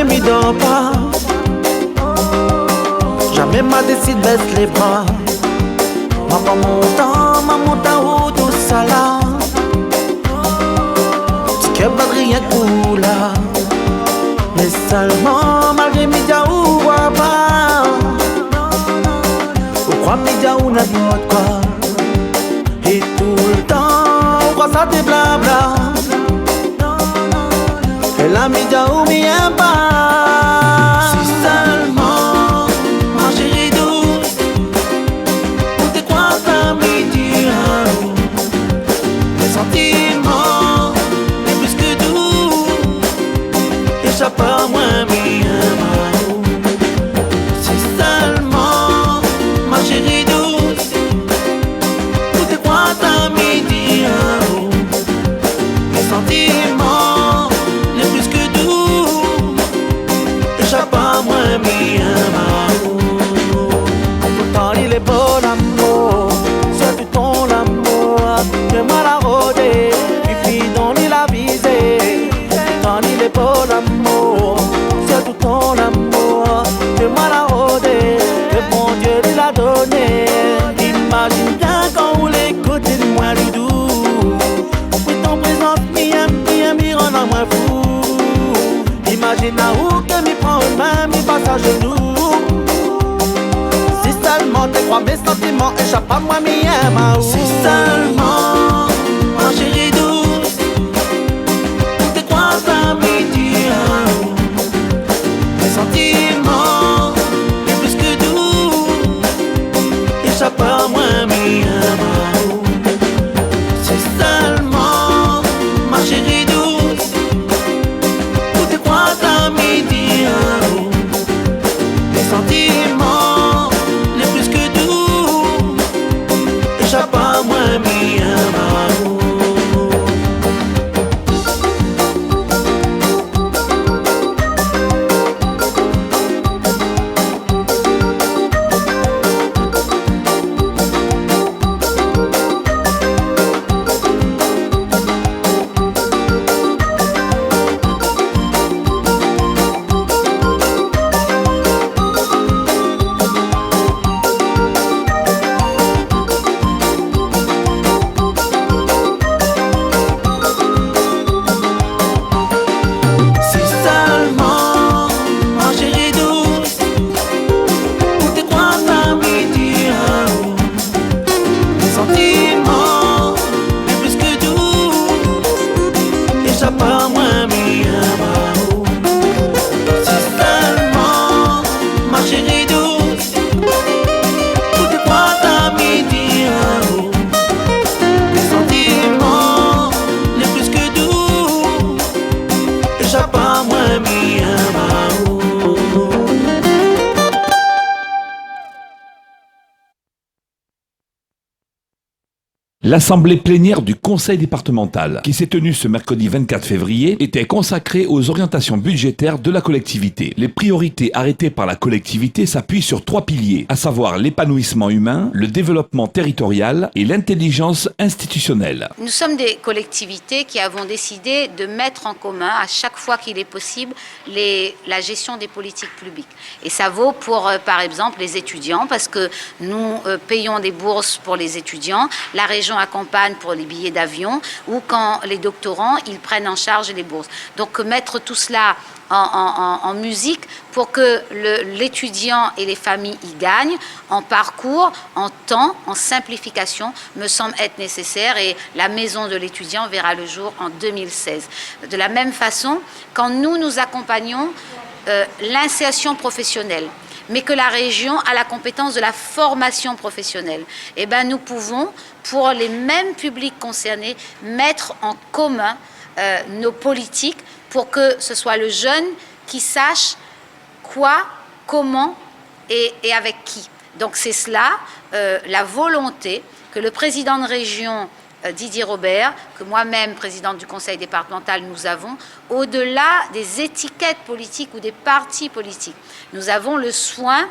m'y dors pas. Jamais m'a décidé baisse les bras. Ma montant, tout ça là. Tu que pas rien cool là. Mais seulement malgré média ou pas. Ou crois média ou n'a quoi. Et tout le temps, on croit ça des blabla. Et la média ou m'y pas. Si seulement, ma chérie douce, où t'es quoi ça m'y dira. Les sentiments, les plus que doux, échappe à moi m'y pas. Si seulement, ma chérie douce, où t'es quoi ça m'y dira. Les sentiments, les plus que doux, échappe à moi mi amour. Pourtant il est beau l'amour, c'est tout ton amour. Que moi la rôder, puis dans il a visé. Pourtant il est beau l'amour, c'est tout ton amour. Que moi la rôder, le bon Dieu lui l'a donné. Imagine bien quand on l'écoute de moi du doux. Oui ton présence mi rend à moi fou. Imagine à où que m'y prend une main, m'y passe à genoux. Si seulement t'es crois mes sentiments échappent à moi, m'y aime à où. Si seulement, ma chérie douce, t'es crois ça m'y dira. Mes sentiments, les plus que doux, échappent à moi, m'y aime à où. Si seulement, ma chérie douce, les sentiments, les plus que doux, échappent à moi. L'assemblée plénière du conseil départemental, qui s'est tenue ce mercredi 24 février, était consacrée aux orientations budgétaires de la collectivité. Les priorités arrêtées par la collectivité s'appuient sur 3 piliers, à savoir l'épanouissement humain, le développement territorial et l'intelligence institutionnelle. Nous sommes des collectivités qui avons décidé de mettre en commun, à chaque fois qu'il est possible, la gestion des politiques publiques. Et ça vaut pour, par exemple, les étudiants, parce que nous payons des bourses pour les étudiants, la région accompagne pour les billets d'avion, ou quand les doctorants, ils prennent en charge les bourses. Donc mettre tout cela en musique pour que l'étudiant et les familles y gagnent, en parcours, en temps, en simplification, me semble être nécessaire, et la maison de l'étudiant verra le jour en 2016. De la même façon, quand nous accompagnons l'insertion professionnelle, mais que la région a la compétence de la formation professionnelle, eh bien nous pouvons, pour les mêmes publics concernés, mettre en commun nos politiques pour que ce soit le jeune qui sache quoi, comment et avec qui. Donc c'est cela, la volonté que le président de région Didier Robert, que moi-même, présidente du conseil départemental, nous avons, au-delà des étiquettes politiques ou des partis politiques. Nous avons le soin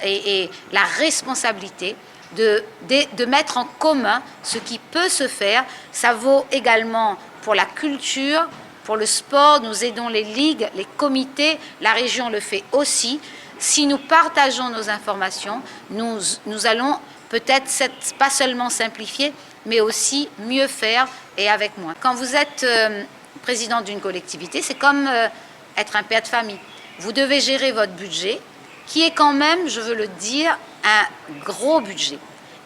et la responsabilité de mettre en commun ce qui peut se faire. Ça vaut également pour la culture, pour le sport. Nous aidons les ligues, les comités, la région le fait aussi. Si nous partageons nos informations, nous allons peut-être pas seulement simplifier, mais aussi mieux faire et avec moins. Quand vous êtes président d'une collectivité, c'est comme être un père de famille. Vous devez gérer votre budget, qui est quand même, je veux le dire, un gros budget.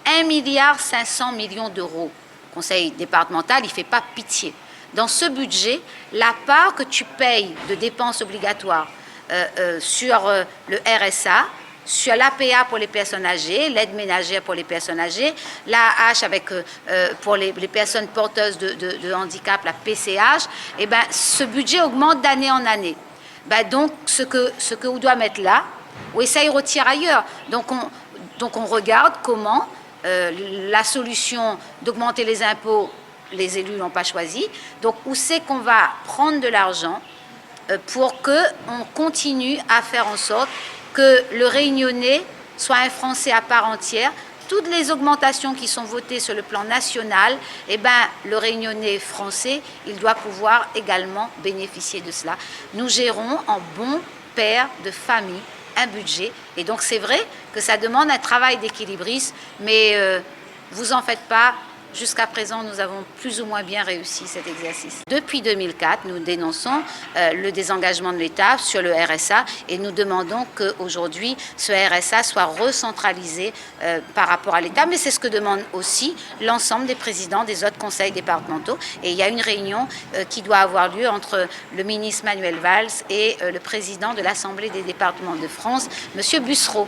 1,5 milliard d'euros. Le conseil départemental, il ne fait pas pitié. Dans ce budget, la part que tu payes de dépenses obligatoires sur le RSA, sur l'APA pour les personnes âgées, l'aide ménagère pour les personnes âgées, l'AH pour les personnes porteuses de handicap, la PCH, et ben, ce budget augmente d'année en année. Ben, donc, ce que on doit mettre là, oui, ça y retire ailleurs. Donc on regarde comment la solution d'augmenter les impôts, les élus ne l'ont pas choisi. Donc, où c'est qu'on va prendre de l'argent pour qu'on continue à faire en sorte que le Réunionnais soit un Français à part entière. Toutes les augmentations qui sont votées sur le plan national, eh ben, le Réunionnais français, il doit pouvoir également bénéficier de cela. Nous gérons en bon père de famille un budget. Et donc c'est vrai que ça demande un travail d'équilibriste, mais vous en faites pas. Jusqu'à présent, nous avons plus ou moins bien réussi cet exercice. Depuis 2004, nous dénonçons le désengagement de l'État sur le RSA et nous demandons qu'aujourd'hui, ce RSA soit recentralisé par rapport à l'État. Mais c'est ce que demande aussi l'ensemble des présidents des autres conseils départementaux. Et il y a une réunion qui doit avoir lieu entre le ministre Manuel Valls et le président de l'Assemblée des départements de France, M. Bussereau.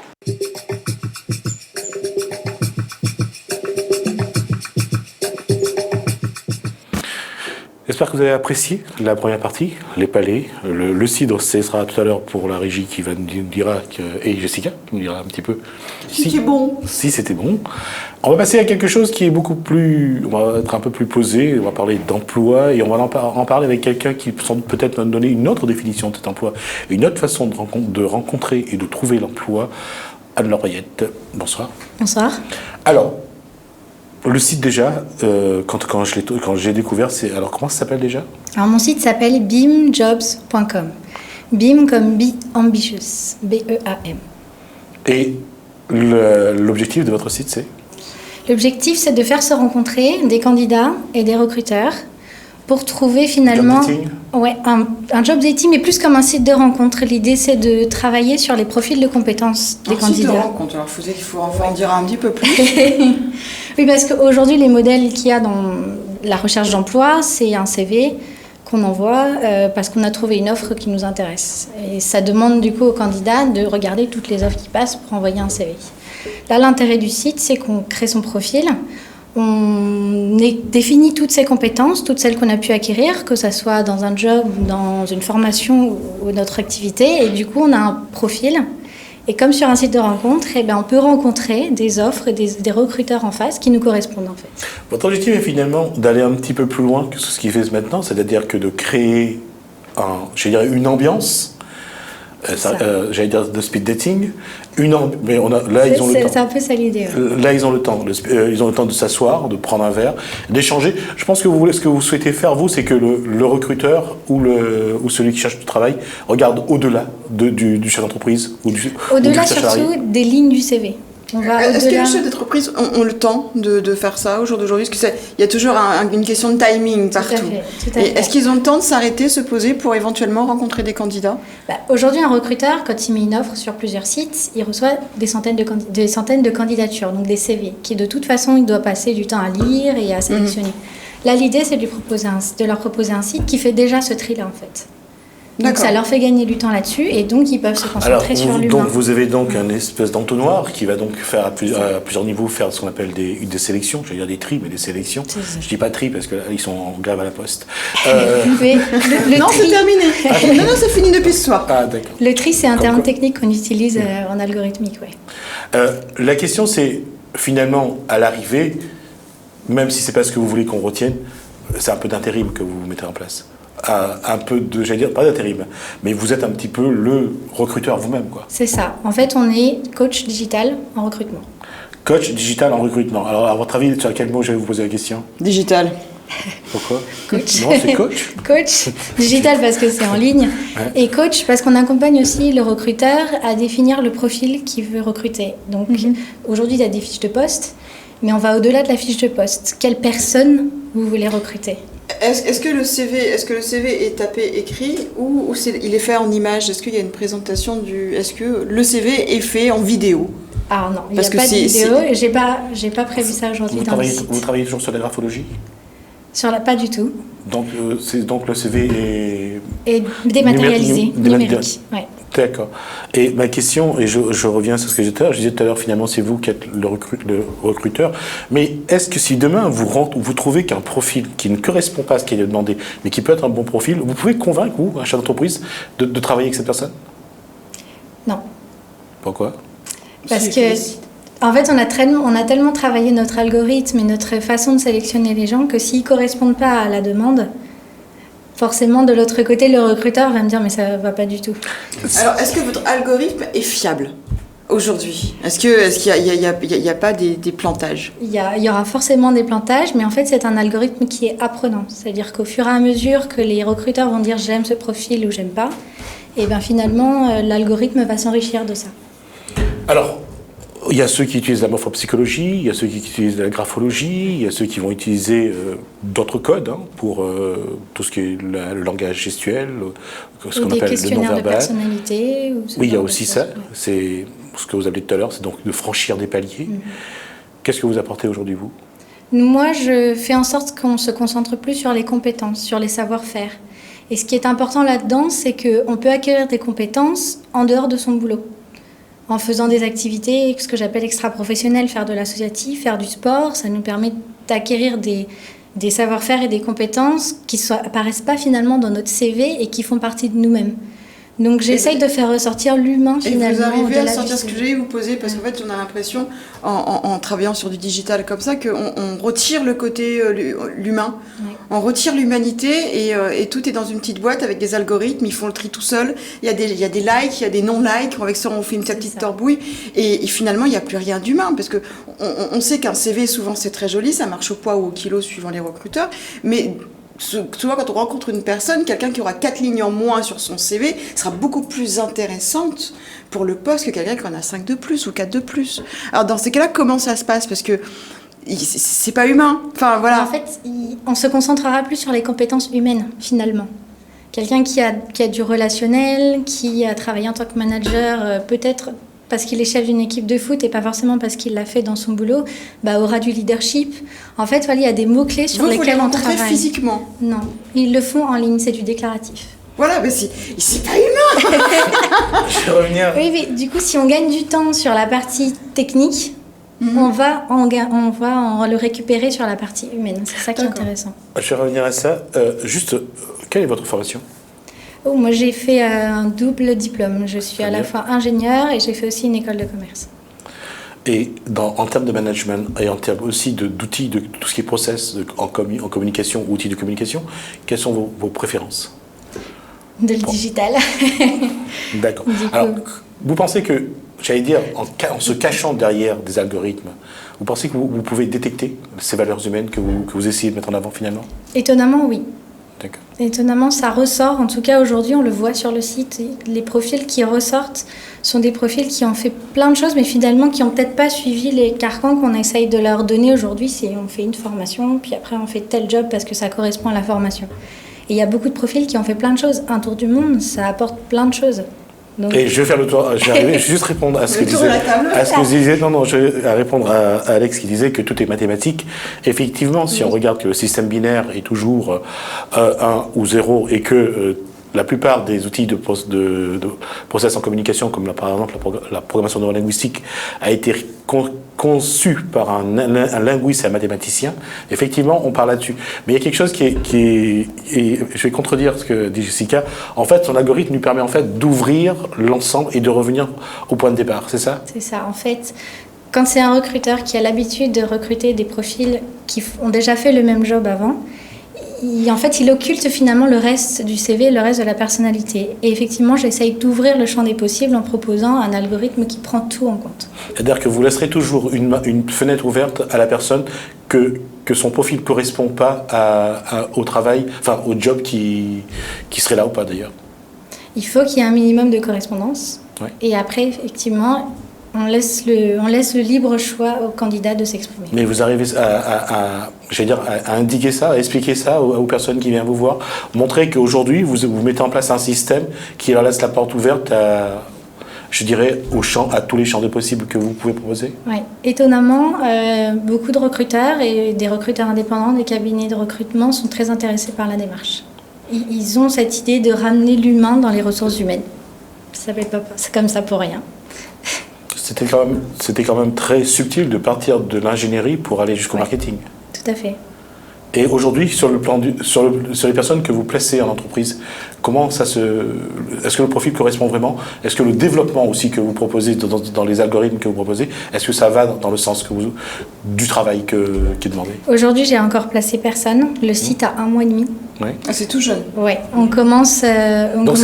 J'espère que vous avez apprécié la première partie, les palais. Le cidre, ce sera tout à l'heure pour la régie qui nous dira, et Jessica qui nous dira un petit peu si c'était bon. Si c'était bon. On va passer à quelque chose qui est beaucoup plus... On va être un peu plus posé, on va parler d'emploi, et on va en parler avec quelqu'un qui peut-être va nous donner une autre définition de cet emploi, une autre façon de rencontrer et de trouver l'emploi. Anne-Laure Rayette, bonsoir. Bonsoir. Alors... Le site déjà, quand j'ai découvert, alors comment ça s'appelle déjà ? Alors mon site s'appelle beamjobs.com. Beam comme be ambitious, B-E-A-M. Et l'objectif de votre site, c'est ? L'objectif, c'est de faire se rencontrer des candidats et des recruteurs pour trouver finalement... Job dating ? Ouais, un job dating, mais plus comme un site de rencontre. L'idée, c'est de travailler sur les profils de compétences des candidats. Site de rencontre, alors il faut en dire un petit peu plus. Oui, parce qu'aujourd'hui, les modèles qu'il y a dans la recherche d'emploi, c'est un CV qu'on envoie parce qu'on a trouvé une offre qui nous intéresse. Et ça demande du coup au candidat de regarder toutes les offres qui passent pour envoyer un CV. Là, l'intérêt du site, c'est qu'on crée son profil, on définit toutes ses compétences, toutes celles qu'on a pu acquérir, que ce soit dans un job, dans une formation ou notre activité. Et du coup, on a un profil. Et comme sur un site de rencontre, on peut rencontrer des offres et des recruteurs en face qui nous correspondent en fait. Votre objectif est finalement d'aller un petit peu plus loin que ce qu'ils fait maintenant, c'est-à-dire que de créer une ambiance. J'allais dire de speed dating, mais ils ont le temps. C'est un peu ça l'idée. Ouais. Là, ils ont le temps. Ils ont le temps de s'asseoir, de prendre un verre, d'échanger. Je pense que ce que vous souhaitez faire, vous, c'est que le recruteur ou celui qui cherche du travail regarde au-delà du chef d'entreprise au-delà surtout des lignes du CV. Est-ce que les chefs d'entreprise ont le temps de faire ça au jour d'aujourd'hui? Parce qu'il y a toujours une question de timing partout. Tout à fait. Est-ce qu'ils ont le temps de s'arrêter, se poser pour éventuellement rencontrer des candidats? Aujourd'hui, un recruteur, quand il met une offre sur plusieurs sites, il reçoit des centaines de candidatures, donc des CV, qui de toute façon, il doit passer du temps à lire et à sélectionner. Là, l'idée, c'est de leur proposer un site qui fait déjà ce tri-là, en fait. Donc ça leur fait gagner du temps là-dessus et donc ils peuvent se concentrer sur l'humain. Donc vous avez donc un espèce d'entonnoir qui va donc faire à plusieurs niveaux faire ce qu'on appelle des sélections, j'allais dire des tris, mais des sélections. Je dis pas tri parce que là, ils sont en grève à la poste. Non, c'est terminé. Non, c'est fini depuis ce soir. Ah, d'accord. Le tri, c'est un terme technique qu'on utilise en algorithmique, la question, c'est finalement à l'arrivée, même si c'est pas ce que vous voulez qu'on retienne, c'est un peu d'intérim que vous mettez en place. Un peu de, j'allais dire, pas d'intérim, mais vous êtes un petit peu le recruteur vous-même, quoi. C'est ça. En fait, on est coach digital en recrutement. Coach digital en recrutement. Alors, à votre avis, sur quel mot je vais vous poser la question? Digital. Pourquoi? Coach. Non, c'est coach. Coach digital parce que c'est en ligne. Ouais. Et coach parce qu'on accompagne aussi le recruteur à définir le profil qu'il veut recruter. Donc, aujourd'hui, il y a des fiches de poste, mais on va au-delà de la fiche de poste. Quelle personne vous voulez recruter? Est-ce que le CV est tapé écrit ou il est fait en image? Est-ce qu'il y a une présentation est-ce que le CV est fait en vidéo? Ah non, il n'y a pas de vidéo et j'ai pas prévu ça aujourd'hui. Vous travaillez toujours sur la graphologie? Pas du tout. Donc le CV est dématérialisé, numérique. Ouais. D'accord. Et ma question, et je reviens sur ce que je disais tout à l'heure, finalement, c'est vous qui êtes le recruteur, mais est-ce que si demain vous trouvez qu'un profil qui ne correspond pas à ce qui est demandé, mais qui peut être un bon profil, vous pouvez convaincre, vous, un chef d'entreprise, de travailler avec cette personne? Non. Pourquoi? Parce que, en fait, on a tellement travaillé notre algorithme et notre façon de sélectionner les gens que s'ils ne correspondent pas à la demande, forcément, de l'autre côté, le recruteur va me dire « mais ça va pas du tout ». Alors, est-ce que votre algorithme est fiable aujourd'hui? Est-ce qu'il n'y a pas des plantages? Il y aura forcément des plantages, mais en fait, c'est un algorithme qui est apprenant. C'est-à-dire qu'au fur et à mesure que les recruteurs vont dire « j'aime ce profil » ou « j'aime pas », et bien finalement, l'algorithme va s'enrichir de ça. Alors, il y a ceux qui utilisent la morphopsychologie, il y a ceux qui utilisent la graphologie, il y a ceux qui vont utiliser d'autres codes pour tout ce qui est le langage gestuel, ce qu'on appelle le non-verbal. Des questionnaires de personnalité. Oui, il y a aussi ça. C'est ce que vous appelez tout à l'heure, c'est donc de franchir des paliers. Qu'est-ce que vous apportez aujourd'hui, vous? Moi, je fais en sorte qu'on se concentre plus sur les compétences, sur les savoir-faire. Et ce qui est important là-dedans, c'est qu'on peut acquérir des compétences en dehors de son boulot. En faisant des activités, ce que j'appelle extra-professionnelles, faire de l'associatif, faire du sport, ça nous permet d'acquérir des savoir-faire et des compétences qui apparaissent pas finalement dans notre CV et qui font partie de nous-mêmes. Donc j'essaye de faire ressortir l'humain finalement. Et vous arrivez à sortir ce que j'allais vous poser, parce qu'en fait on a l'impression, en travaillant sur du digital comme ça, qu'on retire le côté l'humain, on retire l'humanité et tout est dans une petite boîte avec des algorithmes, ils font le tri tout seuls, il y a des likes, il y a des non-likes, avec ça on fait une petite torbouille et finalement il n'y a plus rien d'humain, parce qu'on sait qu'un CV souvent c'est très joli, ça marche au poids ou au kilo suivant les recruteurs, mais souvent, quand on rencontre une personne, quelqu'un qui aura 4 lignes en moins sur son CV sera beaucoup plus intéressante pour le poste que quelqu'un qui en a 5 de plus ou 4 de plus. Alors, dans ces cas-là, comment ça se passe? Parce que c'est pas humain. Enfin, voilà. En fait, on se concentrera plus sur les compétences humaines, finalement. Quelqu'un qui a du relationnel, qui a travaillé en tant que manager, peut-être parce qu'il est chef d'une équipe de foot et pas forcément parce qu'il l'a fait dans son boulot, aura du leadership. En fait, voilà, il y a des mots-clés sur lesquels on travaille. Physiquement? Non, ils le font en ligne, c'est du déclaratif. Voilà, mais c'est pas humain. Je vais revenir. Oui, mais du coup, si on gagne du temps sur la partie technique, on va en le récupérer sur la partie humaine. C'est ça qui est intéressant. Je vais revenir à ça. Juste, quelle est votre formation? Oh, moi, j'ai fait un double diplôme. Je suis à la fois ingénieure et j'ai fait aussi une école de commerce. Et en termes de management et en termes aussi d'outils, de tout ce qui est process en communication, outils de communication, quelles sont vos préférences? De le digital. D'accord. Alors, vous pensez que, j'allais dire, en se cachant derrière des algorithmes, vous pensez que vous pouvez détecter ces valeurs humaines que vous essayez de mettre en avant finalement? Étonnamment, oui. D'accord. Étonnamment, ça ressort. En tout cas, aujourd'hui, on le voit sur le site. Les profils qui ressortent sont des profils qui ont fait plein de choses, mais finalement qui n'ont peut-être pas suivi les carcans qu'on essaye de leur donner aujourd'hui. C'est on fait une formation, puis après on fait tel job parce que ça correspond à la formation. Et il y a beaucoup de profils qui ont fait plein de choses. Un tour du monde, ça apporte plein de choses. Donc... Et je vais faire le tour. Je vais juste répondre à ce que disait. Non, je vais répondre à Alex qui disait que tout est mathématique. Effectivement, si on regarde que le système binaire est toujours 1 ou 0 et que la plupart des outils de process en communication, comme par exemple la programmation neurolinguistique, a été conçu par un linguiste et un mathématicien, effectivement, on parle là-dessus. Mais il y a quelque chose qui est je vais contredire ce que dit Jessica. En fait, son algorithme lui permet en fait d'ouvrir l'ensemble et de revenir au point de départ, c'est ça? C'est ça. En fait, quand c'est un recruteur qui a l'habitude de recruter des profils qui ont déjà fait le même job avant, il occulte finalement le reste du CV, le reste de la personnalité. Et effectivement, j'essaye d'ouvrir le champ des possibles en proposant un algorithme qui prend tout en compte. C'est-à-dire que vous laisserez toujours une fenêtre ouverte à la personne que son profil ne correspond pas au travail, enfin au job qui serait là ou pas d'ailleurs. Il faut qu'il y ait un minimum de correspondance. Ouais. Et après, effectivement, on laisse le libre choix au candidat de s'exprimer. Mais vous arrivez à indiquer ça, à expliquer ça aux personnes qui viennent vous voir, montrer qu'aujourd'hui, vous mettez en place un système qui leur laisse la porte ouverte à tous les champs de possibles que vous pouvez proposer? Oui, étonnamment, beaucoup de recruteurs et des recruteurs indépendants, des cabinets de recrutement sont très intéressés par la démarche. Ils ont cette idée de ramener l'humain dans les ressources humaines. Ça s'appelle pas, c'est comme ça pour rien. C'était quand même très subtil de partir de l'ingénierie pour aller jusqu'au marketing. Tout à fait. Et aujourd'hui, sur les personnes que vous placez en entreprise, est-ce que le profil correspond vraiment? Est-ce que le développement aussi que vous proposez dans les algorithmes que vous proposez, est-ce que ça va dans le sens du travail qui est demandé? Aujourd'hui, j'ai encore placé personne. Le site a 1 mois et demi. Ouais. Ah, c'est tout jeune. Oui, on commence à avoir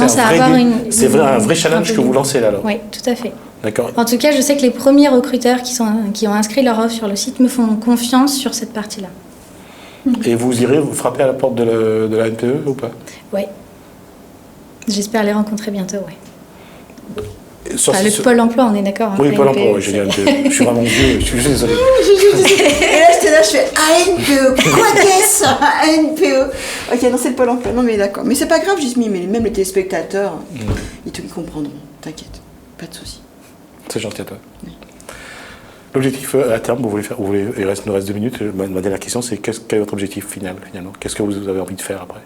c'est un vrai challenge que vous lancez là alors? Oui, tout à fait. D'accord. En tout cas, je sais que les premiers recruteurs qui ont inscrit leur offre sur le site me font confiance sur cette partie-là. Et vous frapper à la porte de la NPE ou pas? Oui. J'espère les rencontrer bientôt, oui. Le Pôle emploi, on est d'accord? Oui, Pôle emploi, oui, j'ai je suis vraiment vieux, je suis juste désolé. Et là, je fais ANPE, quoi qu'est-ce ANPE. Ok, non, c'est le Pôle emploi, non mais d'accord. Mais c'est pas grave, mais même les téléspectateurs, ils comprendront, t'inquiète, pas de souci. C'est gentil à toi. Oui. L'objectif à terme, il nous reste 2 minutes. Ma dernière question, c'est quel est votre objectif final, finalement? Qu'est-ce que vous avez envie de faire après?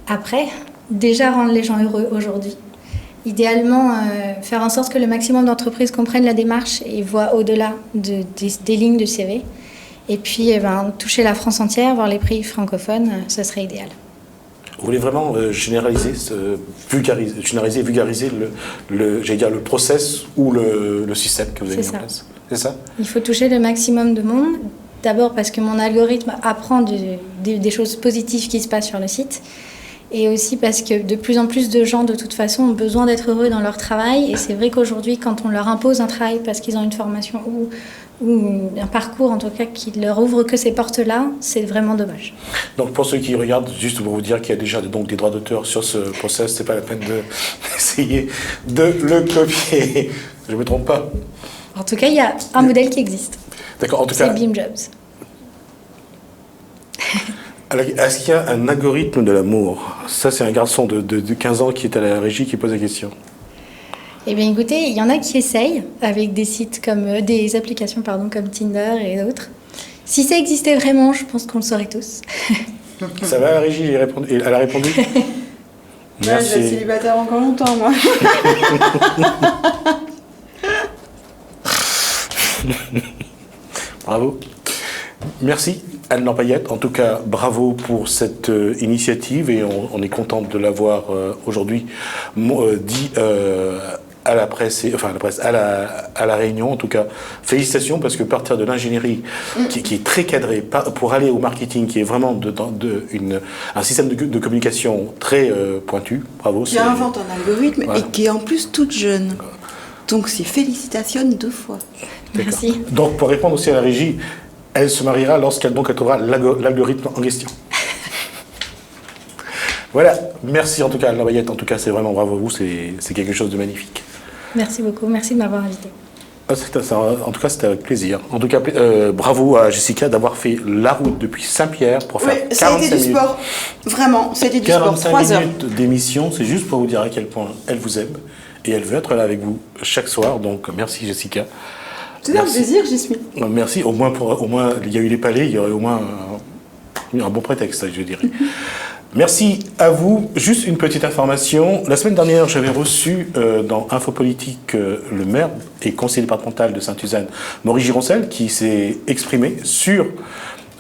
Après, déjà rendre les gens heureux aujourd'hui. Idéalement, faire en sorte que le maximum d'entreprises comprennent la démarche et voient au-delà des lignes de CV. Et puis, toucher la France entière, voir les pays francophones, ce serait idéal. Vous voulez vraiment vulgariser le process ou le système que vous avez mis en place? C'est ça? Il faut toucher le maximum de monde. D'abord parce que mon algorithme apprend des choses positives qui se passent sur le site. Et aussi parce que de plus en plus de gens, de toute façon, ont besoin d'être heureux dans leur travail. Et c'est vrai qu'aujourd'hui, quand on leur impose un travail parce qu'ils ont une formation ou un parcours, en tout cas, qui leur ouvre que ces portes-là, c'est vraiment dommage. Donc pour ceux qui regardent, juste pour vous dire qu'il y a déjà des droits d'auteur sur ce process, c'est pas la peine d'essayer de le copier. Je ne me trompe pas? En tout cas, il y a un modèle qui existe. D'accord, en tout cas. C'est BeamJobs. Est-ce qu'il y a un algorithme de l'amour? Ça, c'est un garçon de 15 ans qui est à la régie qui pose la question. Eh bien, écoutez, il y en a qui essayent avec des sites des applications comme Tinder et d'autres. Si ça existait vraiment, je pense qu'on le saurait tous. Ça va, la régie? Elle a répondu? Merci. Je vais être célibataire encore longtemps, moi. Bravo. Merci Anne-Laure Payette, en tout cas, bravo pour cette initiative et on est content de l'avoir aujourd'hui dit à la presse, à la réunion. En tout cas, félicitations parce que partir de l'ingénierie qui est très cadrée pour aller au marketing, qui est vraiment un système de communication très pointu. Bravo. Qui invente un algorithme et qui est en plus toute jeune. Donc c'est félicitations 2 fois. Merci. Donc pour répondre aussi à la régie, elle se mariera lorsqu'elle trouvera l'algorithme en question. Voilà, merci en tout cas Anne-Laure Payette, en tout cas c'est vraiment bravo à vous, c'est quelque chose de magnifique. Merci beaucoup, merci de m'avoir invité. En tout cas, c'était avec plaisir. En tout cas, bravo à Jessica d'avoir fait la route depuis Saint-Pierre pour faire 45 minutes. Ça a été du sport. Vraiment, c'était du sport. 45 minutes d'émission, c'est juste pour vous dire à quel point elle vous aime et elle veut être là avec vous chaque soir. Donc, merci Jessica. C'est un plaisir, j'y suis. Merci. Au moins, il y a eu les palais, il y aurait au moins un bon prétexte, je dirais. Merci à vous. Juste une petite information. La semaine dernière, j'avais reçu dans Infopolitique le maire et conseiller départemental de Sainte-Suzanne, Maurice Gironcel, qui s'est exprimé sur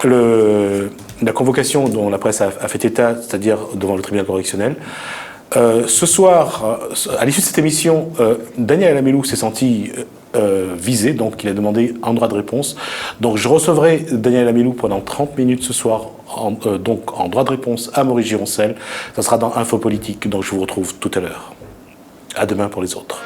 la convocation dont la presse a fait état, c'est-à-dire devant le tribunal correctionnel. Ce soir, à l'issue de cette émission, Daniel Amelou s'est senti visé, donc il a demandé un droit de réponse. Donc je recevrai Daniel Amelou pendant 30 minutes ce soir, donc en droit de réponse à Maurice Gironcel. Ça sera dans Infopolitique, donc je vous retrouve tout à l'heure. À demain pour les autres.